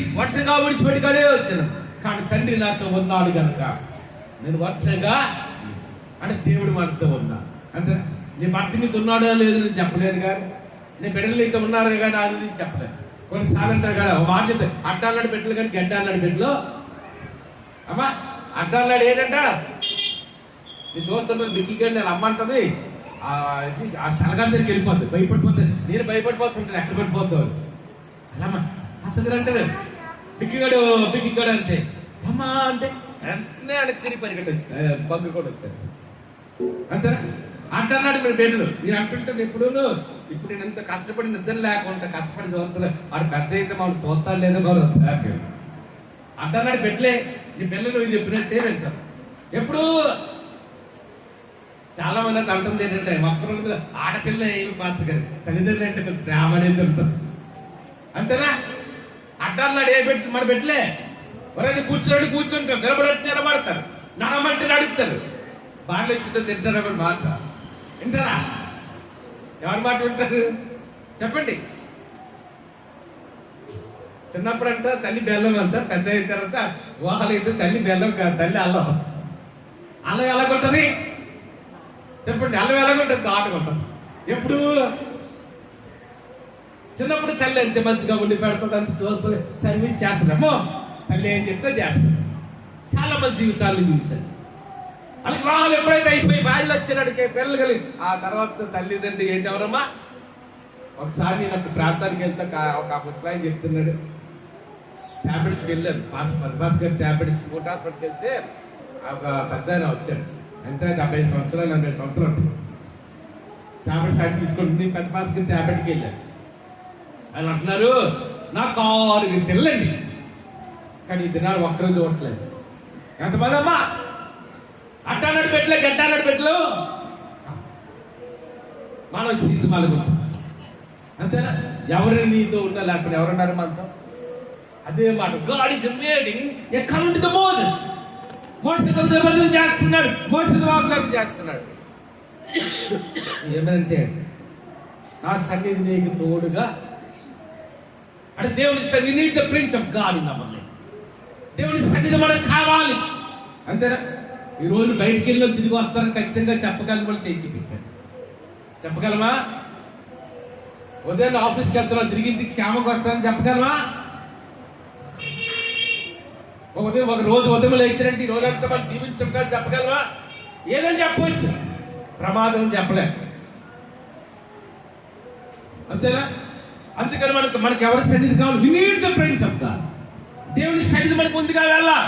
విడిచిపెట్టి కడే వచ్చాను, కానీ తండ్రి నాతో ఉన్నాడు కనుక నేను ఒంటరిగా అంటే దేవుడు మనతో ఉన్నా. అంతే నీ భర్త నీకు ఉన్నాడో లేదో నేను చెప్పలేను కానీ, నీ బిడ్డలు నీతో ఉన్నారు కానీ అది నేను చెప్పలేను. కొన్నిసార్లు అంటారు కదా, ఒక మాట చెప్తే అడ్డాలాడు బిడ్డలు కానీ గడ్డాలాడు బిడ్డలు. అమ్మా అడ్డాలాడు ఏంటంట, నీ దోస్తుంటారు బిక్కి గడ్డి నేను అమ్మంటది ఆ తలగారి దగ్గరికి వెళ్ళిపోద్ది, భయపడిపోతుంది. నేను భయపడిపోతుంటాను ఎక్కడ పడిపోతావు అమ్మా అసలు అంటారు. బిక్కిగాడు అంటే అమ్మా అంటే వెంటనే అని తిరిగి పరిగెట్టు పగ్గు కూడా వచ్చారు అంతేనా. అంటున్నాడు మీరు బిడ్డలు, మీరు అంటుంటారు ఎప్పుడు ఇప్పుడు నేను ఎంత కష్టపడి నిద్ర లేకుండా కష్టపడి చూస్తాను వాడు పెద్ద అయితే మమ్మల్ని చూస్తాను లేదో కూడా అంటున్నాడు బిడ్డలే. నీ పిల్లలు ఇది చెప్పినట్టే వెళ్తారు. ఎప్పుడు చాలా మంది అయితే అంటుంది ఏంటంటే మొక్కల మీద ఆడపిల్ల ఏమి పాస్ గారు తల్లిదండ్రులు అంటే ప్రేమ అనేది దొరుకుతుంది అంతేనా. అడ్డాలన్నాడు ఏ పెట్టి మన బిడ్డలే ఎవరైనా కూర్చుంటారు, నిలబడతారు, నడమంటే నడుపుతారు, బాగా ఇచ్చిందో తింటారా కూడా మాట వింటారా? ఎవరి మాట వింటారు చెప్పండి. చిన్నప్పుడు అంట తల్లి బెల్లం అంట, పెద్ద అయిన తర్వాత ఊహలు అయితే తల్లి బెల్లం కాదు, తల్లి అల్లం. అల్లం ఎలాగుంటది చెప్పండి, అల్లం ఎలాగుంటుంది ఘాటుకుంటుంది. ఎప్పుడు చిన్నప్పుడు తల్లి అంతే మంచిగా ఉండి పెడుతుంది, అంత చూస్తుంది, సర్వీస్ చేస్తుందమ్మో తల్లి ఏం చెప్తే చేస్తుంది. చాలా మంది జీవితాలు చూసారు. అలాగే వివాహాలు ఎప్పుడైతే అయిపోయి బాయిలు వచ్చినాడికే పిల్లలు కలిగి ఆ తర్వాత తల్లిదండ్రులు ఏంటి ఎవరమ్మా. ఒకసారి నేను అప్పుడు ప్రాంతానికి వెళ్తే ఒక ముసలాయన చెప్తున్నాడు, ట్యాబ్లెట్స్కి వెళ్ళాను పద్మాస్ గారు ట్యాబ్లెట్స్ కోట హాస్పిటల్కి వెళ్తే ఒక పెద్ద ఆయన వచ్చాడు. ఎంత 70 సంవత్సరాలు 80 సంవత్సరాలు ఉంటుంది. ట్యాబ్లెట్స్ ఆయన తీసుకుంటుంది. పద్మాస్ గారి ట్యాబ్లెట్కి వెళ్ళాను. ఆయన అంటున్నారు నాకు 6 పిల్లండి కానీ ఈ దినాలు ఒక్కరూ చూడట్లేదు. ఎంతమంది అమ్మా అట్టానాడు పెట్టలే గట్టానాడు పెట్టలు మనం సీత మలుగుతాం అంతేనా. ఎవరిని నీతో ఉన్నా లేకపోతే ఎవరున్నారు మనతో అదే మాట. God is making according to the Moses. మోసతో నిబంధన చేస్తున్నాడు, మోసతో వాగ్దానం చేస్తున్నాడు. ఏమంటే నా సన్నిధి నీకు తోడుగా అంటే దేవుని సన్నిధి, we need the prince of God in our life. దేవుని సన్నిధి మనకు కావాలి అంతేనా. ఈ రోజు బయటికి వెళ్ళి తిరిగి వస్తారని ఖచ్చితంగా చెప్పగలను. వాళ్ళు చేయి చూపించారు చెప్పగలమా? ఉదయం ఆఫీస్కి వెళ్తున్నాం తిరిగి ఇంటికి క్షేమంగా వస్తారని చెప్పగలమా? ఉదయం ఒక రోజు ఉదయం లేచారంటే ఈ రోజు అంతా మనం జీవించుంటారని చెప్పగలమా? ఏదని చెప్పవచ్చు, ప్రమాదం చెప్పలే అంతేనా. అందుకని మనకి ఎవరి సన్నిధి కావాలి? We need the prince of God. దేవుని సన్నిధి మనకు ముందుగా వెళ్ళా.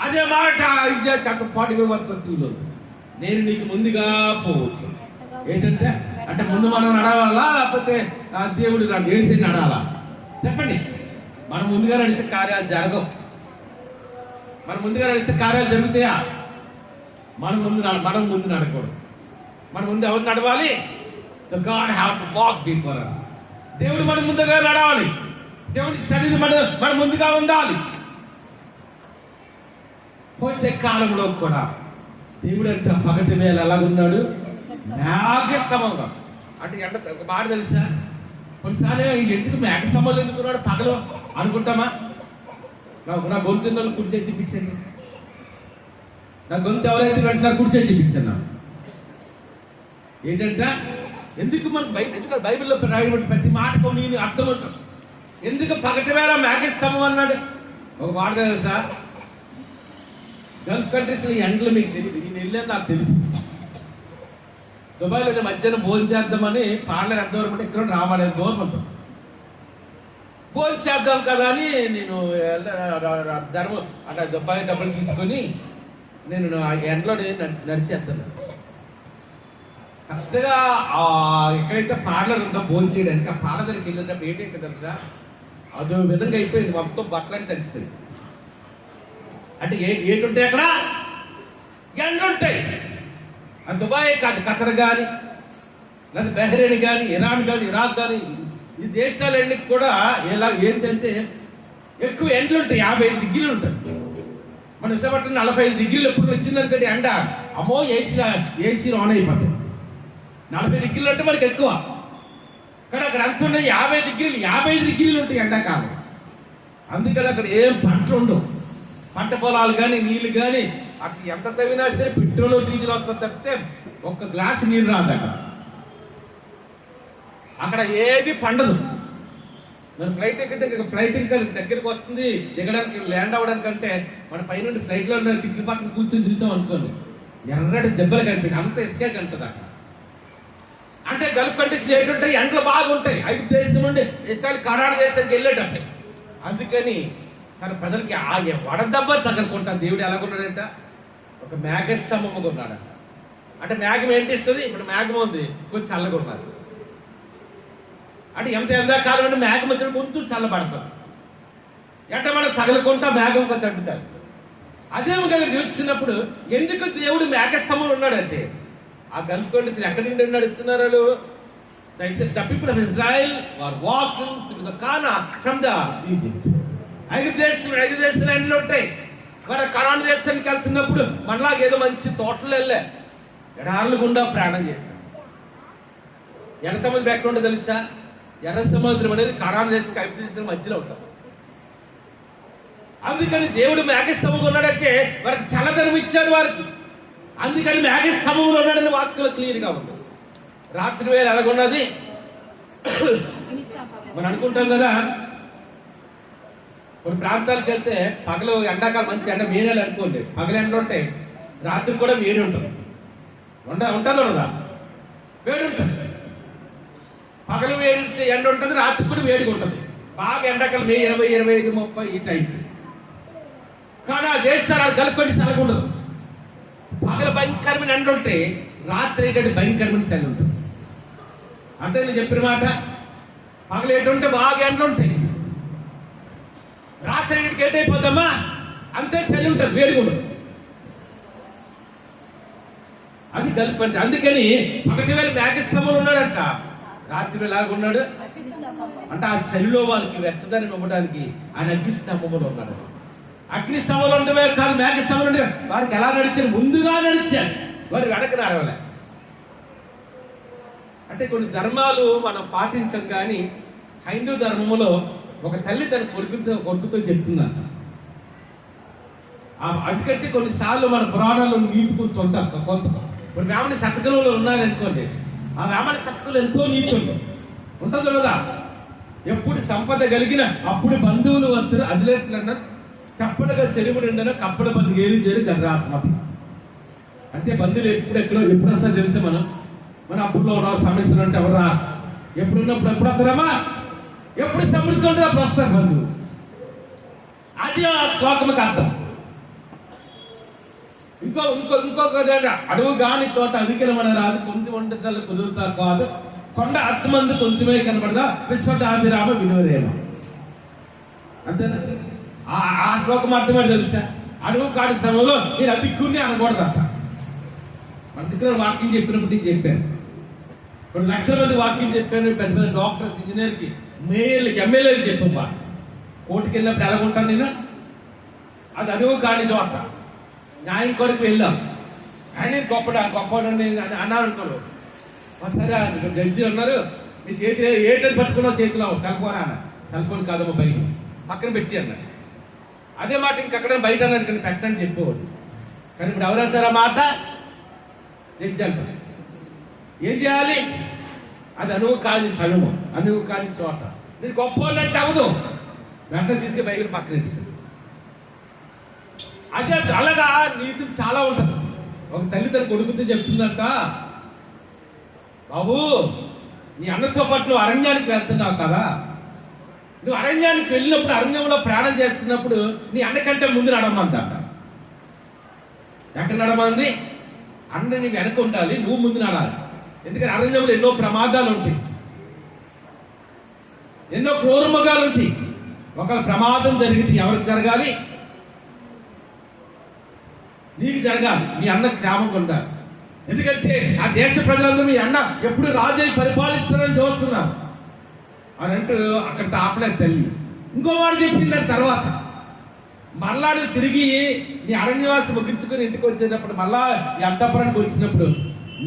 అదే మాట Isaiah chapter 45 నేను నీకు ముందుగా పోవచ్చు. ఏంటంటే అంటే ముందు మనం నడవాలా లేకపోతే దేవుడు వేసి నడాలా చెప్పండి. మనం ముందుగా నడిస్తే కార్యాలు జరగవు. మనం ముందుగా నడిస్తే కార్యాలు జరుగుతాయా? మనం ముందు నడకూడదు. మన ముందు ఎవరు నడవాలి? The God have to walk before us. దేవుడు మన ముందుగా నడవాలి. దేవుడి సన్నిధి మన ముందుగా ఉండాలి. పోసే కాలంలో కూడా దేవుడు అంటే పగటి వేళ ఎలాగున్నాడు? మేఘస్తంభంగా. అంటే ఎండ ఒక మాట తెలుసా, కొన్నిసార్లు ఎందుకు మేఘస్తంభంలో ఎందుకున్నాడు పగలు అనుకుంటామా? నా గొంతు కుడి చేసి చూపించండి. నా గొంతు ఎవరైతే వెంటనే కుడి చేసి చూపించండి. ఏంటంటే ఎందుకు మనకు ఎందుకంటే బైబిల్లో రాయబడి ప్రతి మాటకు నేను అర్థం ఉంటుంది. ఎందుకు పగటి వేళ మేఘస్తంభం అన్నాడు? ఒక మాట తెలుసా, గల్ఫ్ కంట్రీస్లో ఎండలు మీకు తెలియదు. నేను వెళ్ళాను, నాకు తెలుసు. దుబాయ్లో మధ్యాహ్నం భోజనం చేద్దామని పార్లర్ ఎంత దూరం అంటే ఇక్కడ రావాలి దూరం అవుతాం. భోజనం చేద్దాం కదా అని నేను ధర్మం అంటే దుబాయ్ డబ్బులు తీసుకొని నేను ఎండలో నడిచేస్తాను. కరెక్ట్గా ఎక్కడైతే పార్లర్ ఉందో భోజనం చేయడానికి ఆ పార్లర్ దగ్గరికి వెళ్ళినప్పుడు ఏంటంటే తెలుసా, అదో విధంగా అయిపోయింది. మొత్తం బట్టలని తడిచిపోయింది. అంటే ఏంటుంటాయి అక్కడ? ఎండుంటాయి. అది దుబాయ్ కాదు, ఖతర్ కానీ లేదా బహ్రెయిన్ కానీ ఇరాన్ కానీ ఇరాక్ కానీ ఈ దేశాలన్నీ కూడా ఏంటంటే ఎక్కువ ఎండలు ఉంటాయి. 55 డిగ్రీలు ఉంటుంది. మన విశాఖపట్నం 45 డిగ్రీలు ఎప్పుడు వచ్చిందనుకోండి ఎండ, అమ్మో ఏసీలో ఆన్ అయిపోతాయి. 40 డిగ్రీలు అంటే మనకి ఎక్కువ. కానీ అక్కడ ఎంత ఉన్నాయి? 50 డిగ్రీలు 55 డిగ్రీలు ఉంటాయి ఎండాకాలం. అందుకని అక్కడ ఏం పంటలు ఉండవు. పంట పొలాలు కానీ నీళ్లు కానీ అక్కడ ఎంత తవ్వినా సరే పెట్రోల్ డీజిల్ వస్తా చెప్తే ఒక్క గ్లాసు నీరు రాదు అక్కడ ఏది పండదు. మన ఫ్లైట్ ఎక్కితే ఫ్లైట్ ఇంకా దగ్గరికి వస్తుంది, దిగడానికి ల్యాండ్ అవ్వడానికి అంటే మన పైనుండి ఫ్లైట్లో కిటికీ పక్కన కూర్చొని చూసాం అనుకోండి, ఎర్రటి దెబ్బలు కనిపిస్తాయి, అంత ఇసుకే కలుగుతుంది అక్కడ. అంటే గల్ఫ్ కంట్రీస్ ఏంటంటే ఎండలు బాగుంటాయి, ఐదు దేశం నుండి ఇస్రాయల్ కరాడు దేశానికి వెళ్ళేటప్పుడు. అందుకని తన ప్రజలకి ఆ వడదెబ్బ తగలకుండా దేవుడు ఎలాగున్నాడంట, ఒక మేఘస్తంభముగా ఉన్నాడు. అంటే మేఘం ఏంటి ఇస్తుంది, ఇప్పుడు మేఘం ఉంది కొంచెం చల్లగా ఉన్నది. అంటే ఎంత ఎండాకాలం అంటే మేఘం వచ్చిన కొంచెం చల్లబడుతుంది, ఎంట మనం తగలకుండా మేఘం కొంచెం అంటుతారు. అదే దగ్గర చూసినప్పుడు ఎందుకు దేవుడు మేఘస్తంభంలో ఉన్నాడంటే, ఆ గల్ఫ్ కంట్రీస్ ఎక్కడి నుండి నడుస్తున్నారు వాళ్ళు. The people of Israel were walking through the Kana from the Egypt. ఐదు దేశాలు ఎండలు ఉంటాయి. మరి కరాన్ దేశానికి వెళ్తున్నప్పుడు మనలాగా ఏదో మంచి తోటలు వెళ్ళే ఎడార్లు గుండా ప్రయాణం చేశారు. ఎర్ర సముద్రం ఎక్కడ ఉండదు తెలుసా? ఎర్ర సముద్రం అనేది కరాన్ దేశం ఐదు దేశాల మధ్యలో ఉంటుంది. అందుకని దేవుడు మేఘస్తంభంగా ఉన్నాడంటే వారికి చల్లదనం ఇచ్చాడు వారికి. అందుకని మేఘస్తంభంలో ఉన్నాడని వాక్యంలో క్లియర్గా ఉంది. రాత్రి వేళ ఎలాగున్నది మనం అనుకుంటాం కదా, కొన్ని ప్రాంతాలకు వెళ్తే పగలు ఎండాకాలం మంచి ఎండ మే నెల అనుకోండి, పగలు ఎండ ఉంటాయి, రాత్రి కూడా వేడి ఉంటుంది. ఉంటుంది ఉండదా? వేడి ఉంటుంది. పగలు వేడి ఎండ ఉంటుంది, రాత్రి కూడా వేడిగా ఉంటుంది. బాగా ఎండాకాలం మే 20, 25, 30 ఈ టైం. కానీ ఆ దేశాలు గల్ఫ్ కంట్రీస్ అలాగ ఉండదు. పగలు భయంకరమైన ఎండ ఉంటే రాత్రి ఏంటంటే భయంకరమైన చలి ఉంటుంది. అంటే నేను చెప్పిన మాట, పగలు ఏంటంటే బాగా ఎండలు ఉంటాయి, రాత్రి ఇంటికి ఏటైపోద్దమ్మా అంతే చలి ఉంటుంది, వేడిగా ఉండదు. అది గల్ఫ్ అంటే. అందుకని పగటి వేళ మేఘస్తంభంలో ఉన్నాడంట, రాత్రి వేళ ఉన్నాడు అంటే ఆ చలిలో వాళ్ళకి వెచ్చదని ఇవ్వడానికి ఆయన అగ్నిస్తంభంలో ఉన్నాడు. అగ్నిస్తంభంలో ఉండవే కాదు, మేఘస్తంభంలో ఉండే వారికి ఎలా నడిచారు, ముందుగా నడిచారు, వారు వెనక నడవలే. అంటే కొన్ని ధర్మాలు మనం పాటించం, కానీ హైందూ ధర్మంలో ఒక తల్లి తన కొడుకుతో చెప్తుందంట. అందుకంటే కొన్నిసార్లు మన పురాణాల్లో నీతుకుంటుంటాం. కొంత ఇప్పుడు వేమని శతకంలో ఉన్నారనుకోండి, ఆ వేమని శతకంలో ఎంతో నీతి ఉంటుంది కదా. ఎప్పుడు సంపద కలిగిన అప్పుడు బంధువులు వద్దు అదిలేట్లన్నా తప్పనగా చెరువు నిండన కప్పడ బంధు ఏది చేరు గర్రాస్మతి. అంటే బంధువులు ఎప్పుడు వస్తారు తెలుసా? మన అప్పుడులో ఉన్న సమస్యలు అంటే ఎవరా ఎప్పుడున్నప్పుడు ఎప్పుడు వస్తారమ్మా, ఎప్పుడు సమృద్ధి ఉంటుంది అప్పుడు వస్తారు బంధువు. అది ఆ శ్లోకముకి అర్థం. ఇంకొక అడుగు కాని చోట అధికమన రాదు, కొంచెం వంటలు కుదురుతా కాదు, కొండ అర్థమందు కొంచెమే కనబడదా, విశ్వదాభిరామ వినోరేమ. అంతేనా? ఆ శ్లోకం అర్థమని తెలుసా? అడుగు కాని సమయంలో మీరు అధిక్కుని అనకూడదంట. మన శిఖర వాక్యం చెప్పినప్పుడు చెప్పాను, కొన్ని లక్షల మంది వాక్యం చెప్పాను. పెద్ద పెద్ద డాక్టర్స్, ఇంజనీర్కి, మేయర్లకి, ఎమ్మెల్యేలకి చెప్పమ్మా. కోర్టుకి వెళ్ళినప్పుడు ఎలాగుంటాను నేను, అది అడుగు కాని చోట న్యాయం కొరకు వెళ్ళాం. ఆయన గొప్పడా అన్నారు అనుకోరు. సరే జడ్జి అన్నారు, నీ చేతి ఏటని పట్టుకున్నావు చేతిలో సెల్ ఫోన్ అన్న. సెల్ ఫోన్ కాదమ్మా బయట పక్కన పెట్టి అన్నాడు. అదే మాట ఇంకక్కడ బయట అన్నాడు, కానీ పెట్టని చెప్పేవాడు. కానీ ఇప్పుడు ఎవరంటారా మాట? జడ్జి అంటారు. ఏం చేయాలి? అది అనువు కాని సలుము, అనువు కాని చోట. నేను గొప్ప అంటే అవదు, వెంటనే తీసుకుని బయట పక్కన పెట్టేసాను. అదే అలాగా నీతి చాలా ఉంటుంది. ఒక తల్లి తన కొడుకుతో చెప్తుందంట, బాబు నీ అన్నతో పాటు నువ్వు అరణ్యానికి వెళ్తున్నావు కదా, నువ్వు అరణ్యానికి వెళ్ళినప్పుడు అరణ్యంలో ప్రయాణం చేస్తున్నప్పుడు నీ అన్నకంటే ముందు నడమందంట. ఎక్కడ నడమంది? అన్న నీ వెనక ఉండాలి, నువ్వు ముందు నడాలి. ఎందుకంటే అరణ్యంలో ఎన్నో ప్రమాదాలు ఉంటాయి, ఎన్నో క్రూరమృగాలు ఉంటాయి. ఒక ప్రమాదం జరిగితే ఎవరికి జరగాలి? నీకు జరగాలి, మీ అన్న క్షేమంగా ఉండాలి. ఎందుకంటే ఆ దేశ ప్రజలందరూ మీ అన్న ఎప్పుడు రాజు అయి పరిపాలిస్తారని చూస్తున్నారు అని అంటూ అక్కడ ఆపలేదు తల్లి. ఇంకో వాడు చెప్పింది దాని తర్వాత మళ్ళాడు తిరిగి నీ అరణ్యవాసం ముగించుకొని ఇంటికి వచ్చేటప్పుడు మళ్ళా ఈ అంతఃపురానికి వచ్చినప్పుడు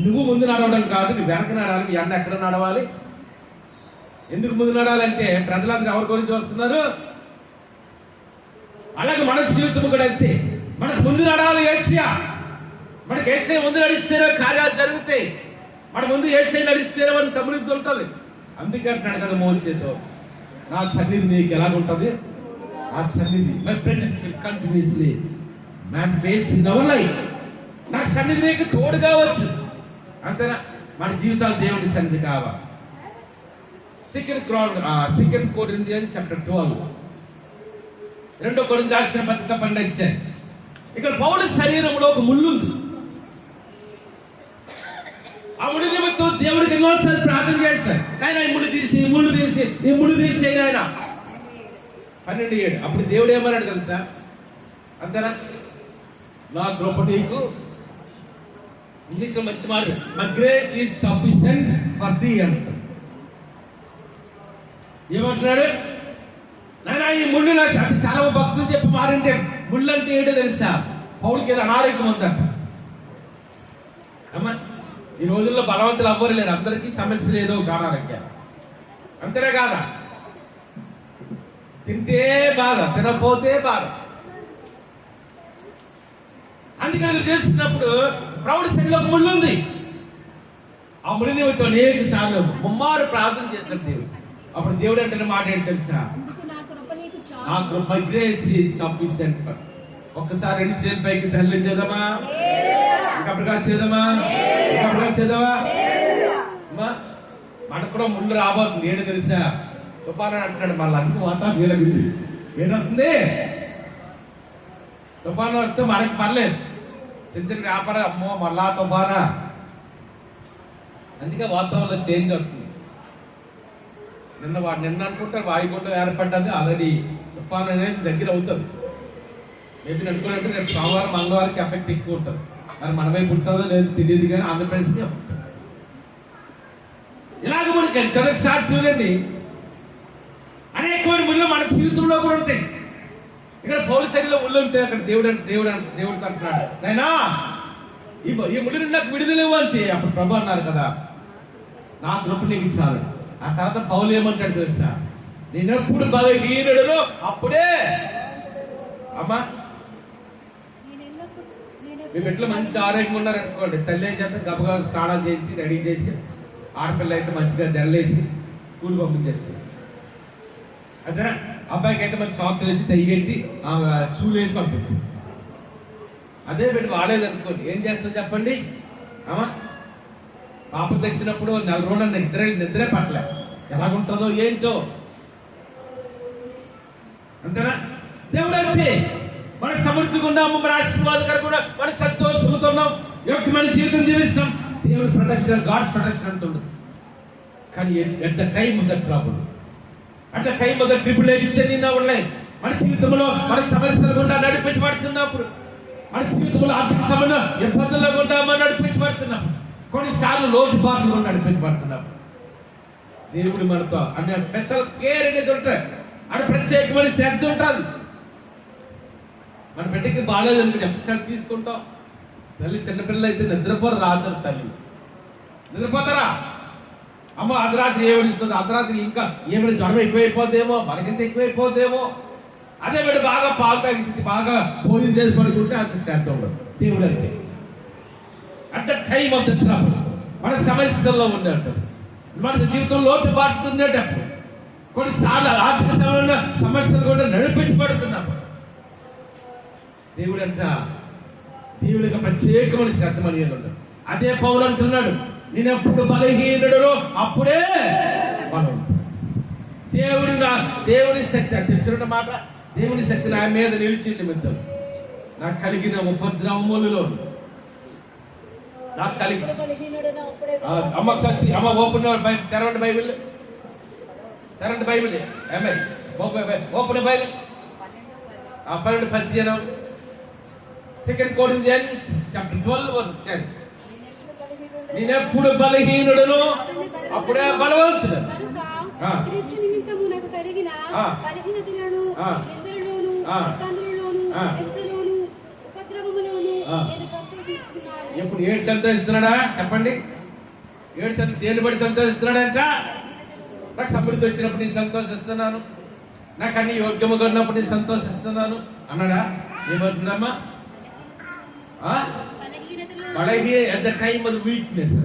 నువ్వు ముందు నడవడం కాదు, నువ్వు వెనక నడాలి. మీ అన్న ఎక్కడ నడవాలి? ఎందుకు ముందు నడాలంటే ప్రజలందరూ ఎవరి గురించి వస్తున్నారు. అలాగే మన జీవితం కూడా అంతే, మనకు ముందు నడాలి ఏసియా. మనకి యేసే ముందు నడిస్తేనే కార్యాలు జరుగుతాయి. మన ముందు యేసే నడిస్తేనే మనకి సమృద్ధి ఉంటుంది. అందుకే అంటున్నాడు కదా మోసేతో, నా సన్నిధి నీకు ఎలాగుంటుంది? ఆ సన్నిధి my presence will continuously manifest in our life. నా సన్నిధి నీకు తోడుగా వచ్చు. అంతేనా? మన జీవితాలు దేవుని సన్నిధి కావాలి. సెకండ్ కొరింథియన్స్ చాప్టర్ 12, 2 కొరింథీ రాసిన పత్రిక 12. ఇక్కడ పౌలు శరీరంలో ఒక ముళ్ళు ఉంది. ఆ ముళ్ళు నిమిత్తం దేవుడికి ఎన్నోసార్లు ప్రార్థన చేస్తాడు. నాయన ఈ ముళ్ళు తీసి ఈ ముళ్ళు తీసి నాయన 12:7. అప్పుడు దేవుడు ఏమన్నాడు తెలుసా? అంతేనా? నా కృప నీకు, ఇంగ్లీష్ లో మంచి మాట, my grace is sufficient for thee అంటాడు. ఏమంటున్నాడు? నాయన ఈ ముళ్ళు నాకు అంటే చాలా భక్తులు చెప్పి మారంటే ముళ్ళు అంటే ఏంటో తెలుసా? పౌడికి ఏదో అనారోగ్యం ఉందంట. అమ్మా, ఈ రోజుల్లో బలవంతులు అవ్వరు లేరు, అందరికీ సమస్య లేదో అనారోగ్యం. అంతేనే కాదా? తింటే బాధ, తినకపోతే బాధ. అందుకని చేస్తున్నప్పుడు ప్రౌఢ శరీరంలో ఒక ముళ్ళు ఉంది. ఆ ముళ్ళు నిమిత్తం అనేక సార్లు ముమ్మారు ప్రార్థన చేశాడు దేవుడు. అప్పుడు దేవుడు అంటే మాట ఏంటి తెలుసా? నా కృప, my grace is sufficient for. ఒక్కసారి 2 చేతుల పైకి తల్లి చేద్దామా? ఇంకప్పుడుగా చేద్దామా? మనకు కూడా ముళ్ళు రాబోతుంది. ఏంటో తెలుసా? తుఫాను అంటున్నాడు. మళ్ళీ అన్ని వాతావరణం వీలగింది. ఏంటొస్తుంది? తుఫాను వస్తే మనకి పర్లేదు, చిన్న వ్యాపారం అమ్మో మళ్ళా తుఫానా. అందుకే వాతావరణంలో చేంజ్ వస్తుంది. నిన్న అనుకుంటారు వాయుగుండం ఏర్పడ్డది, ఆల్రెడీ తుఫాన్ అనేది దగ్గర అవుతుంది. మేబీ అనుకున్నట్టు రేపు సోమవారం మంగళవారికి ఎఫెక్ట్ ఎక్కువ ఉంటుంది. మరి మన వైపు ఉంటుందో లేదో తెలియదు, కానీ ఆంధ్రప్రదేశ్కే ఉంటుంది. ఇలాగ మనకి ఒకసారి చూడండి, అనేకమైన ముళ్ళు మన జీవితంలో కూడా ఉంటాయి. ఇక్కడ పౌలు శరీరంలో ముళ్ళు ఉంటాయి. అక్కడ దేవుడు అంటున్నాడు, నైనా ఈ ముళ్ళు నాకు విడుదల ఇవ్వాలి. అప్పుడు ప్రభు అన్నారు కదా, నా కృప నీకు చాలు. ఆ తర్వాత పౌలు ఏమంటాడు తెలుసా? నేనెప్పుడు బలహీనుడను అప్పుడే. అమ్మా, మేము ఎట్లా మంచి ఆరోగ్యంగా ఉన్నారనుకోండి, తల్లి ఏం చేస్తే గబగబా స్నానాలు చేసి రెడీ చేసి, ఆడపిల్ల అయితే మంచిగా దండలేసి స్కూల్ పంపించేస్తారు. అదేనా? అబ్బాయికి అయితే మంచి సాక్స్ వేసి తయ్యెట్టి షూలు వేసి పంపిస్తుంది. అదే పెట్టి వాడేదనుకోండి, ఏం చేస్తుంది చెప్పండి? అమ్మా, పాప తెచ్చినప్పుడు 4 రోజులు నిద్రే పట్టలే, ఎలాగుంటుందో ఏంటో. అంతేనా? దేవుడు వచ్చి మన సమృద్ధిగా ఉన్నాము, మన ఆశీర్వాదకరంగా మన సంతోషంతో ఉన్నాం, యోగ్యమైన జీవితం జీవిస్తాం. దేవుడు ప్రొటెక్షన్, గాడ్ ప్రొటెక్షన్ అంటుండదు. కానీ at the time of the trouble, at the time of the tribulation in our life, మన జీవితంలో మన సమస్యలు గుండా నడిపించబడుతున్నప్పుడు, మన జీవితంలో ఆర్థిక సమస్య ఇబ్బందుల గుండా మనం నడిపించబడుతున్నప్పుడు, కొన్నిసార్లు లోటుపాట్లు గుండా నడిపించబడుతున్నప్పుడు, దేవుడు మనతో అనే స్పెషల్ కేర్ అనేది ఉంటుంది. అక్కడ ప్రత్యేకమైన శ్రద్ధ ఉంటుంది. మన బిడ్డకి బాగాలేదు అనుకుంటే ఎంత శ్రద్ధ తీసుకుంటాం. తల్లి చిన్నపిల్లలు అయితే నిద్రపోరు, రాత్రి తల్లి నిద్రపోతారా? అమ్మ అర్ధరాత్రి ఏమిస్తుంది, అర్ధరాత్రి ఇంకా ఏమైనా జ్వరం ఎక్కువైపోద్దేమో, మనకింత ఎక్కువైపోద్దేమో. అదే బిడ్డ బాగా పాలు తాగిసి బాగా భోజనం చేసి పడుకుంటే అంత శ్రద్ధ ఉండదు. దేవుడు అంటే at the time of the trouble, మన సమస్యల్లో ఉండేటప్పుడు, మన జీవితంలో లోటుపాట్లు ఉండేటప్పుడు, కొన్నిసార్లు ఆర్థిక సమస్యలు కూడా నడిపించబడుతున్నప్పుడు, దేవుడికి ప్రత్యేకమైన శ్రద్ధ అని ఉండదు. అదే పౌలు అంటున్నాడు, నేను ఎప్పుడు బలహీనుడో అప్పుడే బలం. దేవుని శక్తి తెలుసున్న మాట, దేవుని శక్తి నా మీద నిలిచి నిమిత్తం నాకు కలిగిన ఉపద్రవములలో నాకు కలిగి అమ్మ శక్తి. అమ్మ ఓపెన్ తెరవండి బైబిల్, తెరండి Bible. Open Bible 12:15. Second Corinthians chapter 12:10. నేనెప్పుడు బలహీనుడను అప్పుడే బలవంతుడు. ఇప్పుడు 7 సంతోషిస్తున్నాడా చెప్పండి? 7 దేని బట్టి సంతోషిస్తున్నాడంట? నాకు సమృద్ధి వచ్చినప్పుడు నేను సంతోషిస్తున్నాను, నాకు అన్ని యోగ్యముగా ఉన్నప్పుడు నేను సంతోషిస్తున్నాను అన్నాడా? ఏమంటున్నామ్మా? At the time of weakness,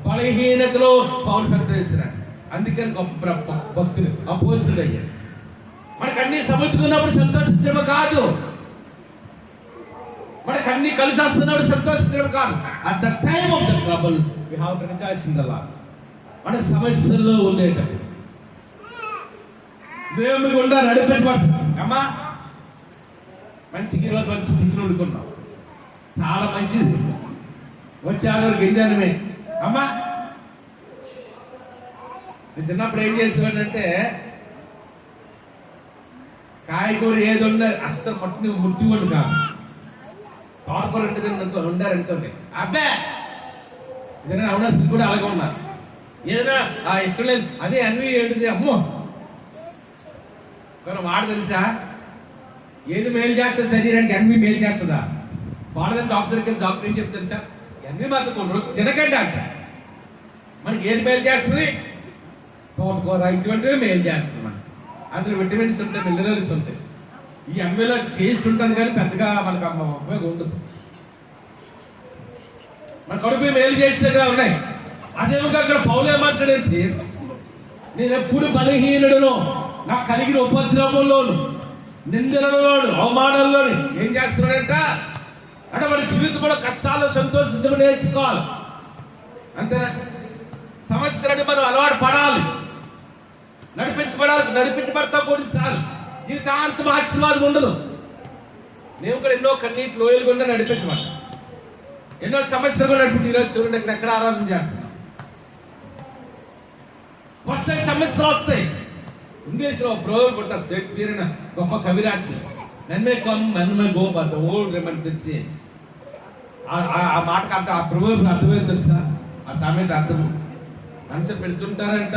బలహీనతలో పౌలు సంతోషిస్తున్నాడు. అందుకని గొప్ప భక్తులు అపోస్తులు అయ్యారు. మనకు అన్ని సమృద్ధిగా సంతోషించడం కాదు, మనకు అన్ని కలిసి వస్తున్నప్పుడు సంతోషించడం కాదు. At the time of the trouble we have to rejoice in the Lord. మన సమస్యల్లో ఉండేటప్పుడు దేవుని గుండా నడిపించబడుతుంది. అమ్మా మంచికి ఈరోజు మంచి చికెన్ వండుకున్నాం, చాలా మంచిది. వచ్చే ఆధారు గింజనమే. అమ్మా నేను చిన్నప్పుడు ఏం చేసేవాడంటే కాయగూర ఏది ఉండే అస్సలు ముట్టి వండు కాదు. తోటకూర ఉండారనుకోండి, అబ్బే ఏదైనా అవనస్తులు కూడా అలాగే ఉన్నారు. ఏదైనా ఇష్టం లేదు అదే అన్ని ఏంటిది అమ్మో. కొన్ని మాట తెలుసా, ఏది మేలు చేస్తే శరీరానికి ఎన్వి మేలు చేస్తుందా? వాళ్ళదని డాక్టర్ ఏం చెప్తారు సార్, ఎన్వి మాత్రం కొన్ని రోజులు తినకండి అంట. మనకి ఏది మేలు చేస్తుంది? తోటకూర ఇటువంటివి మేలు చేస్తుంది. మనకి అందులో విటమిన్స్ ఉంటాయి, మినరల్స్ ఉంటాయి. ఈ ఎన్విలో టేస్ట్ ఉంటుంది కానీ పెద్దగా మనకు ఉపయోగం ఉండదు. మన కడుపు మేలు చేసేగా ఉన్నాయి. అదేమో అక్కడ పౌలు ఏమంటాడేసి, నేను ఎప్పుడు బలహీనుడును, నాకు కలిగిన ఉపద్రవంలోను, నిందలలోను, అవమానాల్లోను ఏం చేస్తున్నాడంట అంటే మన జీవితంలో కష్టాలు సంతోషించడం నేర్చుకోవాలి. అంతేనా? సమస్యలని మనం అలవాటు పడాలి, నడిపించబడతాం కూడా సార్. జీవితాంతం ఆశీర్వాదం ఉండదు. నేను కూడా ఎన్నో కన్నీటి లోయలు కూడా నడిపించబడతాం, ఎన్నో సమస్యలు కూడా నడిపి. ఈరోజు చూడండి ఇక్కడ ఎక్కడ ఆరాధన చేస్తున్నాం. వస్తాయి సమస్యలు వస్తాయి. ఇంగ్లీష్లో ప్రోగ్రాం కొట్టారు, షేక్స్పియర్ గొప్ప కవి రాసి నన్మే కమ్ నన్మే గో బట్ ఓల్డ్ రెమన్ తెలిసి ఆ మాటకు అర్థం, ఆ ప్రోగ్రాం అర్థమే తెలుసా? ఆ సామెత అర్థం మనుషులు పెడుతుంటారంట,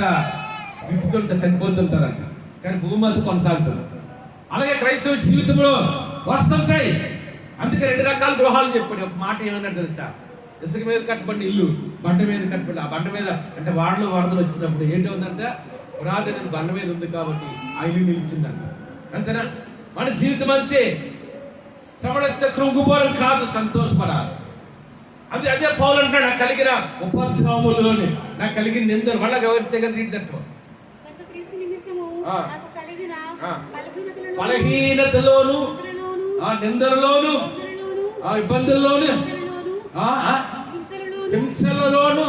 దిద్దుతుంటారు, చనిపోతుంటారంట, కానీ భూమి అది కొనసాగుతుంది. అలాగే క్రైస్తవ జీవితంలో వస్తుంటాయి. అందుకే 2 రకాల గృహాలు చెప్పాడు. ఒక మాట ఏమన్నా తెలుసా, ఇసుక మీద కట్టబడిన ఇల్లు, బండ మీద కట్టబడి, ఆ బండ మీద అంటే వాడలు వరదలు వచ్చినప్పుడు ఏంటవుతుందంటే పురాది అనేది బండ మీద ఉంది కాబట్టి ఆ ఇల్లు నిలిచిందంట. అంతేనా? మన జీవితం అంతే. శ్రమణిస్తే కృంగిపోవడం కాదు, సంతోషపడాలి. అదే పౌలు అంటాడు, నాకు కలిగిన ఉపద్రవములోనే, నాకు కలిగిన నిందలు. మళ్ళా బలహీనతలోను, నిందలలోను, ఇబ్బందుల్లోను, హింసలలోను.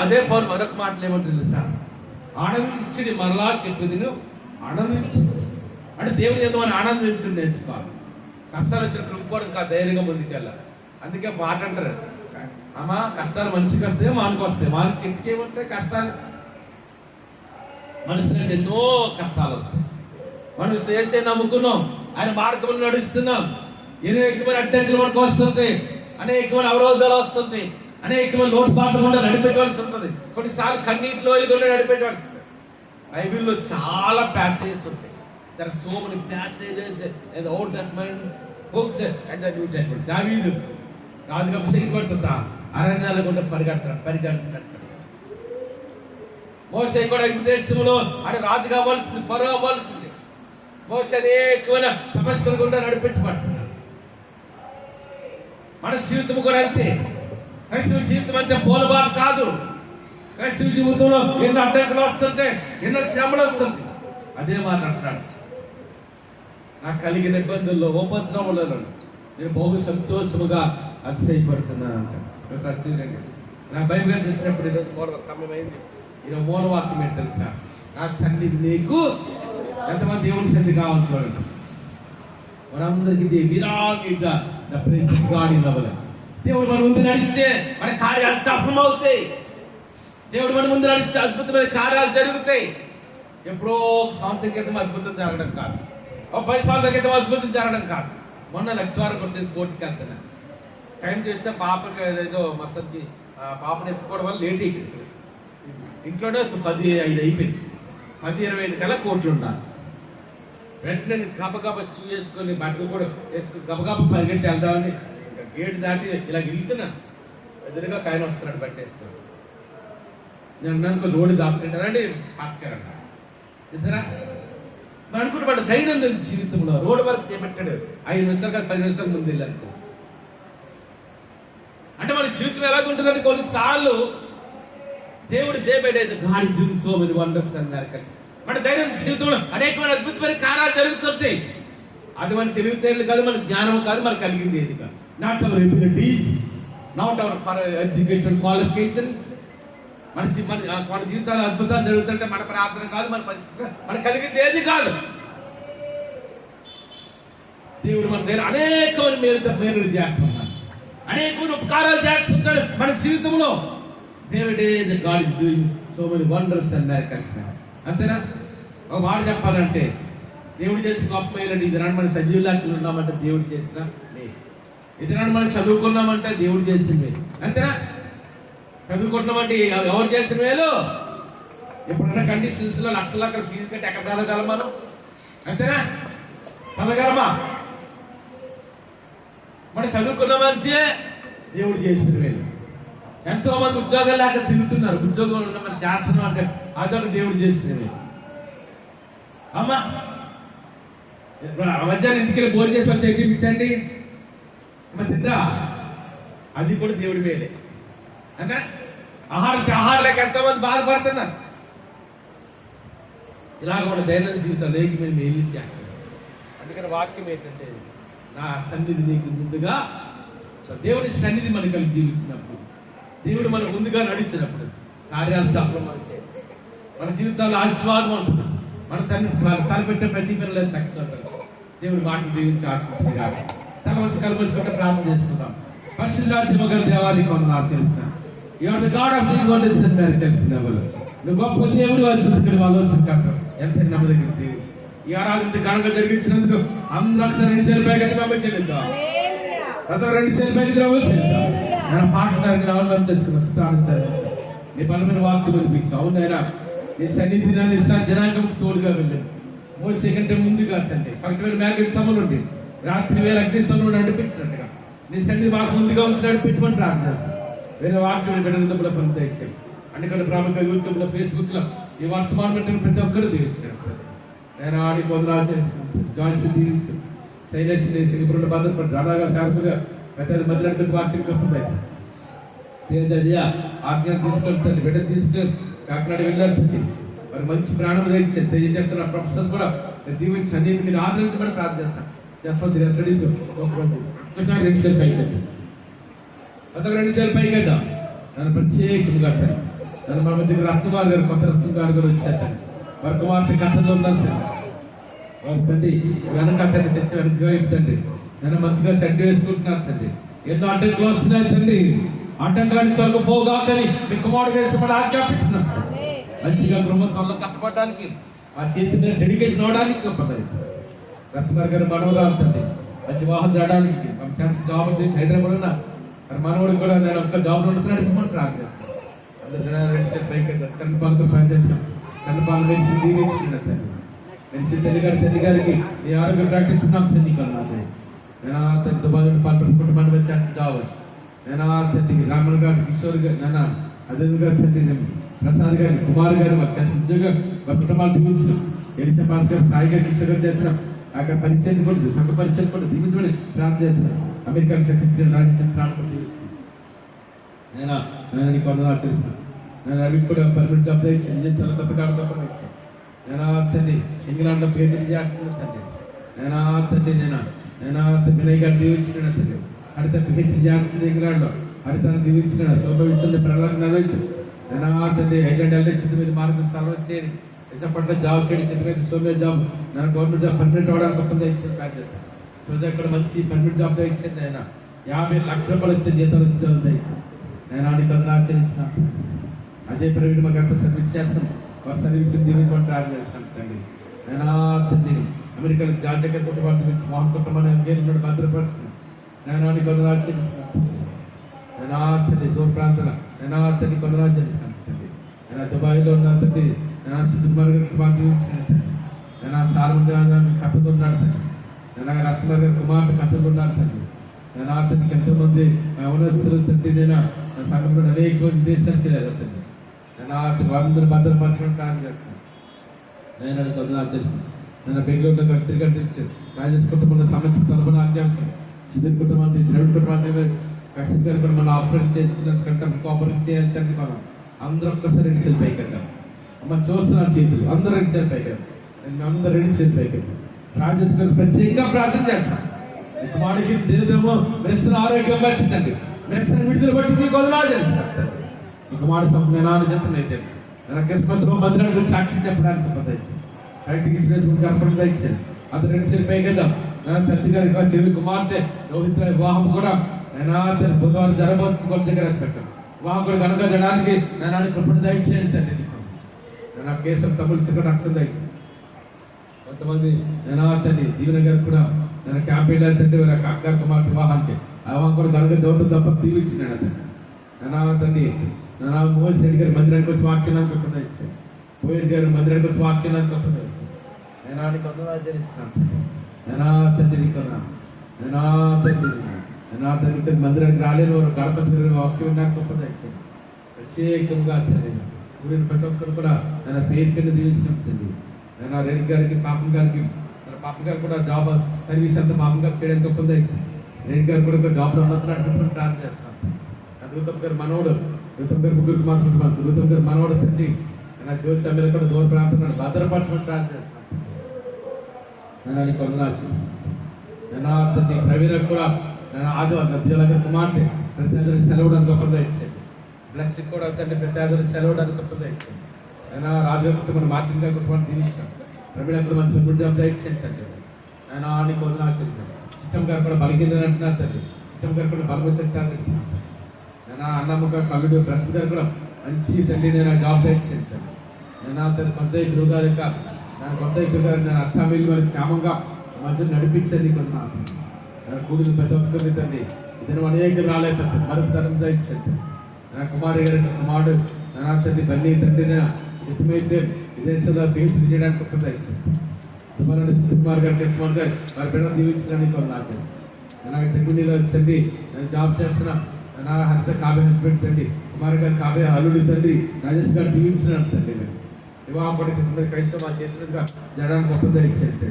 అదే పౌలు మరొక మాటలు ఏమంటుంది తెలుసా, ఆనందించి మరలా చెప్పేది ఆనందించి అంటే దేవుని ఏదో మనం ఆనందించి నేర్చుకోవాలి. కష్టాలు వచ్చిన కృంగిపోవడం కాదు, ధైర్యంగా ముందుకెళ్ళాలి. అందుకే మాట అంటారు, అమ్మా కష్టాలు మనిషికి వస్తే మానికి వస్తాయి, మానికి ఇంటికి ఏమంటాయి కష్టాలు. మనుషులంటే ఎన్నో కష్టాలు వస్తాయి. మనం చేసే నమ్ముకున్నాం, ఆయన మార్గంలో నడుస్తున్నాం. అనేకమైన అడ్డంకులు మనకు వస్తుంటాయి, అనేకమైన అవరోధాలు వస్తుంటాయి, అనేకమైన లోటుపాట్లు కూడా నడిపేయవలసి ఉంటుంది. కొన్నిసార్లు కన్నీటిలో కూడా నడిపేయవలసి ఉంటుంది. బైబిల్లో చాలా ప్యాసేజెస్ ఉంటాయి. There are so many passages in the Old Testament books and the New Testament. దావీదు రాజుగా చేయబడుతుందా అరణ్యాల గుండా పరిగెడుతున్నట్టు. మోషే కూడా ఈ దేశంలో అంటే రాజు కావాల్సింది, ఫరో అవ్వాల్సింది. మోషే అనేకమైన సమస్యలు గుండా నడిపించబడుతున్నాడు. మన జీవితం కూడా అంతే. క్రైస్తవ జీవితం అంటే పోలబాటు కాదు. క్రైస్తవ జీవితంలో ఎన్నో అడ్డంకులు వస్తుంటాయి, ఎన్నో శ్రమలు వస్తుంది. అదే మాట అంటున్నాడు, నాకు కలిగిన ఇబ్బందుల్లో, ఉపద్రవములలో నేను బహు సంతోషముగా అతిశయపడుతున్నాను అంటాడు. నాకు బైబిల్ చేసినప్పుడు ఈరోజు సమయం అయింది. ఈరోజు మూలవాక్యం ఏంటి తెలుసా, నా సన్నిధి నీకు. ఎంతమంది దేవుని సన్నిధి కావాలి చూడండి. మనందరికీ దేవుడు మన ముందు నడిస్తే మన కార్యాలు సఫలమవుతాయి. దేవుడు మన ముందు నడిస్తే అద్భుతమైన కార్యాలు జరుగుతాయి. ఎప్పుడో ఒక సంవత్సరం క్రితం అద్భుతం జరగడం కాదు, ఒక 10 సంవత్సరాల క్రితం అద్భుతం జరగడం కాదు. మొన్న లక్ష్మీవారం కొట్టిన కోర్టుకి వెళ్తున్నా, టైం చేస్తే పాపకి ఏదో మొత్తానికి పాపను ఎత్తుకోవడం వల్ల లేట్ అయిపోయింది. ఇంట్లోనే 10:05 అయిపోయింది. 10:25 కల్లా కోర్టులు ఉండాలి. వెంటనే గబగబ షూ వేసుకొని బట్టలు కూడా వేసుకొని గబగబ పరిగెట్టి వెళ్దామని గేట్ దాటి ఇలా వెళ్తున్నాను. ఎదురుగా కాయన వస్తున్నాడు బట్ట వేసుకున్నాను. నేను అన్నాను రోడ్డు దాపుతుంటారండి భాస్కర్ అన్న చూసారా. మనం అనుకుంటే వాడు దైనందిన జీవితంలో రోడ్డు వరకు చేపట్టాడు 5 నిమిషాలు కాదు 10 నిమిషాల ముందు వెళ్ళాను. అంటే మన జీవితం ఎలాగుంటుందంటే కొన్నిసార్లు దేవుడు day by day God is doing so many wonders అన్నారు కదా. మన దైనందిన జీవితంలో అనేకమైన అద్భుతమైన కార్యాలు జరుగుతుంటాయి. అది మన తెలివితేటలు కాదు, మన జ్ఞానం కాదు, మనకు కలిగింది ఏది కాదు. Not our abilities, not our for education qualifications. మన జీవితాలు అద్భుతాలు జరుగుతుంటే మన ప్రార్థన కాదు, మన పరిస్థితి మనకు కలిగింది ఏది కాదు. దేవుడు మన దగ్గర అనేకమైన మేలు చేస్తున్నాడు, అనేకమైన ఉపకారాలు చేస్తుంటాడు మన జీవితంలో. దేవుడే the God is doing so many wonders and miracles. అంతేనా? ఒక మాట చెప్పాలంటే దేవుడు చేసిన గొప్ప మేలండి. ఇది నాడు మనం సజీవులాగా ఉన్నామంటే దేవుడు చేసిన మేలు. ఇది నాడు మనం చదువుకున్నామంటే దేవుడు చేసిన మేలు. అంతేనా? చదువుకుంటున్నామంటే ఎవరు చేసిన మేలు? ఎప్పుడైనా కండిషన్స్ లో లక్షల ఫీజు కట్టి ఎక్కడ చదవగలం మనం? అంతేనా? చదవగలమా? మనం చదువుకున్నామంటే దేవుడు చేసిన మేలు. ఎంతో మంది ఉద్యోగాలు లేక తిరుగుతున్నారు, ఉద్యోగం మనం చేస్తున్నాం అంటే అదొక దేవుడు చేసిన మేలు. అమ్మా మధ్యాహ్నం ఇంటికి వెళ్ళి భోజనం చేసి వచ్చి చూపించండి అమ్మ తింటా, అది కూడా దేవుడి మేలే. అంటే ఆహారం లేక ఎంతో మంది బాధపడుతున్నారు. ఇలాగ మన దైనందిన జీవితం లేక మేము మేలు చేస్తాం. అందుకని వాక్యం ఏంటంటే నా సన్నిధి నీకు ముందుగా, దేవుడి సన్నిధి మనకు కలిసి జీవించినప్పుడు, దేవుడు మన ముందుగా నడిచినప్పుడు కార్యాలు సఫలం అంటే మన జీవితాల్లో ఆశీర్వాదం అంటున్నాం. మన తలపెట్టే ప్రతి పనిలో సక్సెస్ అవుతారు. దేవుడి మాటలు దీవించి ఆశిస్తుంది. తల మనసు కలమలుచుకుంటే ప్రార్థన చేసుకుందాం. పరిశుద్ధాత్మ గారి దేవాలయం నాకు తెలుస్తాను. ఎవరి గాడ్ ఆఫ్ డూయింగ్ వండర్స్ అని తెలిసిన వాళ్ళు నువ్వు గొప్ప దేవుడు వారి పుస్తకం ఆలోచన కర్తం ఎంత నమ్మదగిన దేవుడు. ఈ ఆరాధన ఘనంగా జరిగించినందుకు అందరూ 2 చెల్లిపోయి చెల్లిద్దాం. 2 చెల్లిపోయి చెల్లిద్దాం. మన పాట రావాలని తెచ్చుకున్న స్థానం సరే నీ బలమైన వాక్యం వినిపించు. అవునైనా నీ సన్నిధి నీ జనాంగం తోడుగా వెళ్ళాను. 3 సెకండ్ ముందుగా తండ్రి 1,000 మేఘస్తంభంలో ఉండి రాత్రి 1000 అగ్నిస్తంభంలో నడిపించినట్టుగా నీ సన్నిధి మాకు ముందుగా ఉంచి నడిపెట్టుకొని ప్రార్థన చేస్తాను. వేరే వాక్యం విడుదల ఫలిత ఇచ్చాను. అందుకని ప్రాముఖ్యంగా యూట్యూబ్ లో ఫేస్బుక్ లో ఈ వర్తమానం పెట్టిన ప్రతి ఒక్కరు దీవించినట్టు నేను ఆడి కొందరు చేస్తున్నాను. జాయిస్ దీవించు, శైలేష్ ఇప్పుడు భద్రపడి అలాగా శాంపుగా పెద్ద మధ్య వాక్యం కప్పుతాయి. ఆజ్ఞ తీసుకెళ్తాను, బిడ్డ తీసుకెళ్ళి కాకినాడ వెళ్ళాడుతుంది. మరి మంచి ప్రాణం తెచ్చాను తెలియజేస్తున్న ప్రొఫెసర్ కూడా దీవించి అన్ని మీరు ఆదరించబడి ప్రార్థన చేస్తాను. జస్వంత్ స్టడీస్ ఒకసారి 2 చేతులు పైకి అతను 2 చేతులు పైకి వెళ్దాం. నన్ను ప్రత్యేకంగా నన్ను మా మధ్యకి రత్నమార్ గారు కొత్త రత్నమార్ గారు వచ్చారు. వారి కుమార్తె కథలో ఉన్నాను తండ్రి. వెనక తండ్రి తెచ్చి వెనక వైపు తండ్రి నన్ను మంచిగా సెట్ వేసుకుంటున్నారు తండ్రి. ఎన్నో అడ్డంకులు వస్తున్నాయి తండ్రి. అడ్డంకాన్ని తొలగిపోగాకని మీ కుమారుడు వేసి ఆజ్ఞాపిస్తున్నాం. మంచిగా గృహస్థంలో కట్టబడడానికి ఆ చేతి మీద డెడికేషన్ అవడానికి గొప్పది. రత్నమార్ గారు మనవరాలు తండ్రి మంచి వాహనం చేయడానికి జాబ్ చేసి హైదరాబాద్ ఉన్నా మనవాడు కూడా నేను ఒక్క జాబ్ ఉంటున్నాడు ప్రార్థిస్తాను. కన్నపాలతో ప్రార్థిస్తాం. కన్నపాలు మెలిసి దీవించుకున్నా తెలిసి తల్లి గారికి ఈ ఆరోగ్యం ప్రకటిస్తున్నాం తండ్రి కన్నా. నేను ఆ తండ్రి పాల్పడి కుటుంబాన్ని వచ్చి జావచ్చు. నేను ఆ తండ్రికి రామన్ గారు, కిషోర్ గారు, నేను అదేవి గారు తండ్రి, ప్రసాద్ గారి కుమార్ గారు మాకు చేసిన ఉద్యోగం మా కుటుంబాలు దీవించడం. ఎలిసా పాస్ గారు, సాయి గారు, కిషోర్ గారు చేస్తున్నాం. అక్కడ పరిచయం కూడా సంఘ పరిచయం కూడా దీవించబడి ప్రార్థన చేస్తున్నాం. అమెరికా సర్టిఫికేట్ రాజ్యం ప్రాణం దీవించాను. నేను నీకు వందనాలు తెలుస్తాను. నేను అవి కూడా పర్మిట్ డబ్బు ఇచ్చాను. చాలా తప్పకాడు తప్ప ఇచ్చాను. నేను తండ్రి ఇంగ్లాండ్లో పేరు చేస్తున్నాను తండ్రి. నేను వినయ్ గారు దీవించిన తండ్రి. అడితే పిహెచ్డి చేస్తుంది ఇంగ్లాండ్లో. అడితే దీవించిన శోభవించండి ప్రజలకు నెరవేర్చాను. నేను తండ్రి ఐలాండ్ వెళ్ళే చిత్త మీద మార్గం సర్వ చేరి విశాఖపట్నం జాబ్ చేయడం చిత్త మీద సోమే జాబ్ నేను గవర్నమెంట్ జాబ్ పర్మిట్ అవ్వడానికి ఒప్పందం ఇచ్చాను ప్లాన్ చేశాను. సో అక్కడ మంచి పర్మిట్ జాబ్ ఇచ్చింది. ఆయన 50 లక్షల రూపాయలు ఇచ్చే జీతాలు ఉద్యోగం ఇచ్చాను. నేను ఆడికి ఆచరిస్తున్నాను. అదే ప్రైవేట్ మాకు ఎంత సర్వీస్ చేస్తాం. వారి సర్వీస్ దీవించుకొని ట్రావెల్ చేస్తాను తండ్రి. నేను తండ్రి అమెరికాలో జార్జ్ దగ్గర కుటుంబాన్ని గురించి మా కుటుంబాన్ని ఎంగేజ్మెంట్ భద్రపరుస్తున్నాను. నేను ఆడికి ఆచరిస్తున్నాను. నేను తండ్రి దూర ప్రాంతాల నేను తండ్రి ఆచరిస్తాను తండ్రి. నేను దుబాయ్లో ఉన్న తండ్రి నేను సుకుమార్ గారి కుమార్తె దీవించినాను. నేను సారం కథలు ఉన్నాడు తండ్రి. నేను రత్నమార్ గారి కుమార్తె కథలు ఉన్నాడు తండ్రి. నేను తండ్రికి ఎంతోమంది యవనస్తులు తండ్రి. నేను సంఘంలో అనేక మంది దేశానికి లేదు తండ్రి. నేను వాళ్ళందరూ భద్రపరచడం ప్రార్థన చేస్తాను. నేను అది కొందరు తెలుసు. నేను బెంగళూరులో కస్తూరి గారు తెలిసారు. రాజేష్ కుటుంబంలో సమస్య తలపన అత్యావసరం. సుధీర్ కుటుంబాన్ని ద్రవిడ్ కుటుంబాన్ని కస్తూరి గారు కూడా మనం ఆపరేట్ చేసుకున్నట్టు ఆపరేట్ చేయాలి తండ్రి. మనం అందరూ ఒక్కసారి ఎడిచారు పైకెళ్తాం. అమ్మ చూస్తున్నారు చేతులు అందరూ ఎడిచారు పైకెళ్తాం. అందరూ ఎడిచారు పైకెళ్తాం. రాజేష్ గారు ప్రత్యేకంగా ప్రార్థన చేస్తాం. వాడికి దేదేమో మెస్సర్ ఆరోగ్యం పట్టిందండి. మెస్సర్ విడుదల బట్టి మీకు వదలా చేస్తారు. ఇక మాట నేను చెప్తున్నాయితే క్రిస్మస్ లో మందిరానికి సాక్షి చెప్పడానికి కరెక్ట్ ఇచ్చాను. అతను 2 సార్లు పైకెళ్దాం. తండ్రి గారి చెల్లి కుమార్తె రోహిత్ వివాహం కూడా బుధవారం జరగబోతుంది దగ్గర పెట్టాను. వివాహం కూడా కనుక జరగడానికి నేను కృపణ దయచేయండి తండ్రి. నేను కేశం తమ్ముడు చిన్న అక్షరం దయచేయండి. కొంతమంది నేను తండ్రి దీవెన గారు కూడా నేను క్యాంప్ వెళ్ళాను తండ్రి. అక్క కుమార్ వివాహానికి వివాహం కూడా కనుక దేవత తప్ప దీవించినాడు అతను. నేను తండ్రి మోహన్ రెడ్డి గారి మందిరానికి వచ్చి వాక్యాలను కృపణ ఇచ్చాను. పోయేష్ గారు మందిరానికి వచ్చి వాక్యాలను కృపణ ఇచ్చాను. నేను కొందరు ఆచరిస్తున్నాను. తండ్రి మందిరానికి రాలేని వారు గణపతి గారి వాక్యం వినడానికి గొప్ప ఇచ్చాను. ప్రత్యేకంగా తండ్రి ప్రతి ఒక్కరు కూడా నేను పేరు కింద దీవిస్తున్నాం తండ్రి. నేను రెడ్డి గారికి పాపం గారికి కూడా జాబ్ సర్వీస్ అంతా పాపం గారు చేయడానికి గొప్ప ఇచ్చాను. రెడ్డి గారు కూడా జాబ్లో ఉన్నట్టు ప్రార్థన చేస్తున్నాను. రుతం గారు మనోడు రుతం గారు ముగ్గురికి మాత్రం రుతం గారు మనోడు తండ్రి. నా జ్యోతి సభ్యులు కూడా దూర ప్రాంతం భద్రపరచమని ప్రార్థన చేస్తున్నాను. నేను కొందరు చూస్తాను. నేను తండ్రి ప్రవీణ కూడా నేను ఆదివారం విజయనగర కుమార్తె ప్రత్యేక సెలవుడానికి గొప్పగా ఇచ్చాను. బ్లెస్సింగ్ కూడా తండ్రి ప్రత్యేక సెలవుడానికి గొప్పగా ఇచ్చాను. నేను రాజు కుటుంబం మార్కెట్ గారి కుటుంబాన్ని దీవిస్తాను. ప్రవీణ కూడా మంచి గుడ్డ ఇచ్చాను తండ్రి. నేను ఆడికి కొందరు ఆచరిస్తాను. ఇష్టం గారు కూడా బలిగిందని అంటున్నారు తండ్రి. ఇష్టం గారు కూడా బలశక్తి అంటున్నాను. నేను అన్నమ్మ గారు కల్లుడు ప్రసాద్ గారు కూడా మంచి తండ్రి నేను జాబ్ ఇచ్చాను తండ్రి. నేను తండ్రి కొత్త గురువు గారి నేను కొత్త గురువు గారు నేను అస్సామీలు వారికి క్షేమంగా మధ్య నడిపించండి. కొన్నాను కూడిన ప్రతి ఒక్కరి తండ్రి ఇతను అనేక రాలేదు మరొక తరం ఇచ్చాను. నా కుమారి గారి కుమారుడు నా తండ్రి బన్నీ తండ్రి జితమైతే విదేశాల్లో పిహెచ్డీ చేయడానికి ఒక్కదా ఇచ్చాను. కుమార్ గారు కుమార్ గారు వారి బిడ్డను దీవించడానికి కొన్నాను. నాకు చెంగునీలో తండ్రి నేను జాబ్ చేస్తున్నా. నా హరిత కావ్య హస్బెండ్ తండ్రి కుమార్ గారు కావ్య అల్లుడి తండ్రి రాజేష్ గారు దీవించినాను తండ్రి. నేను వివాహం పడి క్రైస్తవ మా చేతులుగా జరగడానికి గొప్పగా ఇచ్చేస్తే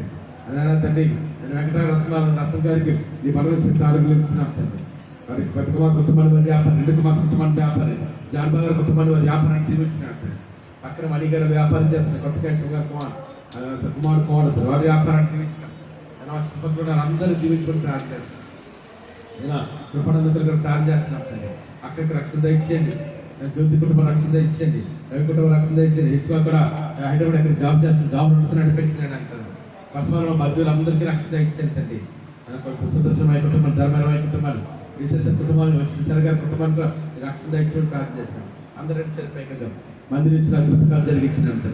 అలా తండ్రి నేను రత్నం గారికి ఈ బలవస్థితి ఆరోగ్యం ఇచ్చినాను తండ్రి. వారికి పెద్ద కుమార్ కుటుంబాన్ని వారి వ్యాపారం 2 కుమార్ కుటుంబాన్ని వ్యాపారం జాన్బా గారి కుటుంబాన్ని వారి వ్యాపారాన్ని దీవించినాను తండ్రి. పక్కన మణి గారు వ్యాపారం చేస్తున్నారు. కొత్త కేశవ్ గారు కుమార్ కోడతారు వారి వ్యాపారాన్ని దీవించినాను. చుట్టుపక్కల అందరూ దీవించుకొని ప్రార్థన చేస్తాను. ఇలా కృపణందరూ కూడా ప్రార్థన చేస్తున్నాను తండ్రి. అక్కడికి రక్షణ ఇచ్చేయండి. జ్యోతి కుటుంబం రక్షణ ఇచ్చేయండి. రవి కుటుంబం రక్షణ ఇచ్చేయండి. ఇసుక కూడా హైదరాబాద్ అక్కడ జాబ్ చేస్తుంది. జాబ్ నడిపించినాడు అంటారు. కస్టమర్లో బంధువులు అందరికీ రక్షణ ఇచ్చేయండి తండ్రి. సుదర్శనమయ కుటుంబం ధర్మరాయ కుటుంబాలు విశేష కుటుంబాలు శ్రీశర్ గారి కుటుంబాన్ని కూడా రక్షణ ఇచ్చి ప్రార్థన చేస్తున్నాను. అందరూ చనిపోయి మందిరి ఇచ్చిన అద్భుతాలు జరిగించినాను.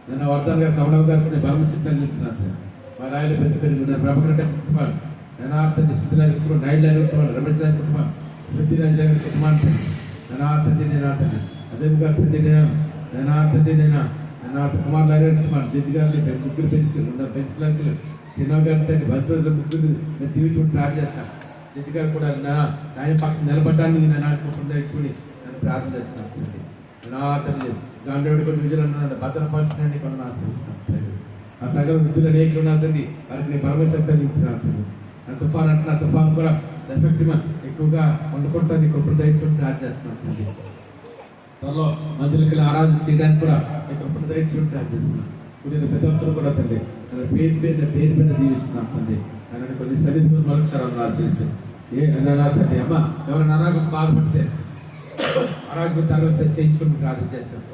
నేను వర్ధన్ గారు కమలవ్ గారికి బలం సిద్ధాలు చెప్తున్నాను. మా రాయలు పెద్ద పెరుగుతున్నారు. ప్రభాకర్ కుటుంబాలు నేను తండ్రి స్థితిలో కుటుంబం నైళ్ళు కుటుంబాలు రమేష్ గారి కుటుంబం పృథ్వీరాజ్ గారి కుటుంబాన్ని నేను తండ్రి నేను తండ్రి అదే గారి తండ్రి నేను తండ్రి నేను కుమార్ గారి కుటుంబాన్ని జడ్జి గారిని ముగ్గురు పెంచుకున్నారు. చిన్న గారి తండ్రి భద్రతలు ముగ్గురు నేను దీవించుకుని ప్రార్థన చేస్తాను. జడ్జి గారు కూడా ఆయన పక్షం నిలబడ్డాన్ని నేను నాటుకుంటుందా ఇచ్చుకుని నేను ప్రార్థన చేస్తున్నాను. నా తండ్రి గాంధీ కొన్ని విజులు అన్నాడు భద్రపరిచినండి కొన్ని నాకు తెలుస్తున్నాను. ఆ సగం విద్యులు అనేక తండ్రి వారికి నేను పరమశక్తి ఇస్తున్నాను. నా తుఫాన్ అంటున్నా తుఫాన్ కూడా ఎఫెక్టివ్ ఎక్కువగా వండుకుంటాను. కృపణ దయచుకుని ప్రార్థన చేస్తున్నాను. త్వరలో మందులకి ఆరాధన చేయడానికి కూడా కృపణ దయచుకుని ప్రార్థిస్తున్నాను. ఇప్పుడు ప్రతి ఒక్కరు కూడా తండ్రి పేరు మీద జీవిస్తున్నాను తండ్రి. నన్ను కొన్ని సన్నిధి మరొకసారి అన్నారు చేసి తండ్రి అమ్మ ఎవరైనా అనారోగ్యం బాధపడితే ఆరోగ్యం తర్వాత చేయించుకుని ప్రార్థన చేస్తాను.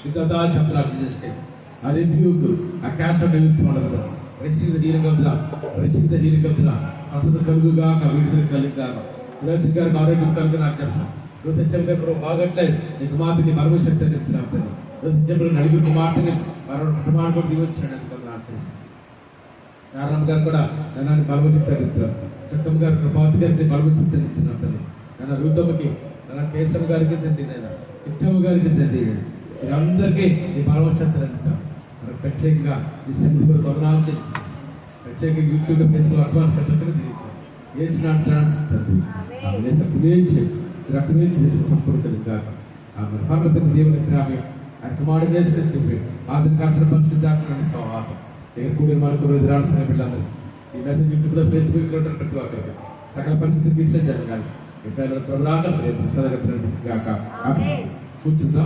శుద్ధత ప్రార్థన చేస్తే ఆ రివ్యూకు ఆ క్యాస్ట్ ఉండదు. ప్రసిద్ధ దీనిగొద్దులా స్వస్థత కలుగుగా విడుదల కలుగుగా సురేష్ గారికి ఆరోగ్యం కలుగు నాకు తెలుసు. రుతెచ్చం గారు బాగట్లేదు నీకు మాతని మరమశక్తి చెప్తున్నాను. రుతెచ్చం నలుగురు కుమార్తెని కుమారుడు కూడా దిగొచ్చినాడు అనుకుని నాకు నారాయణ గారు కూడా నన్ను బలమశక్తి చెప్తున్నారు. చట్టం గారు కృపావతి గారికి బలమశక్తి చెప్తున్నాను. నన్ను రూతమ్మకి నన్ను కేశవ్ గారికి తండ్రి నేను చిట్టమ్మ గారికి తండ్రి మీరందరికీ ఈ బలమశక్తులు అంటాం. మనకు ప్రత్యేకంగా ఈ సన్నిధి కూడా కొనాలు చేసి ప్రత్యేకంగా యూట్యూబ్లో ఫేస్బుక్ అర్థం ప్రతి ఒక్కరు తెలియచారు. రక్తమేసి సంపూర్ణ కాక పర్వతం దేవుని గ్రామం ఆయన కుమారుడు వేసుకొస్తుంది ఆధునిక పరిశుద్ధాత్మ సహవాసం ఇక్కడ కూడిన మనకు ఎదురాల్సిన పిల్లలందరూ ఈ మెసేజ్ యూట్యూబ్లో ఫేస్బుక్లో ప్రతి ఒక్కరికి సకల పరిస్థితి తీసే జరగాలి. ఇక్కడ ప్రభులాగా కూర్చుందాం.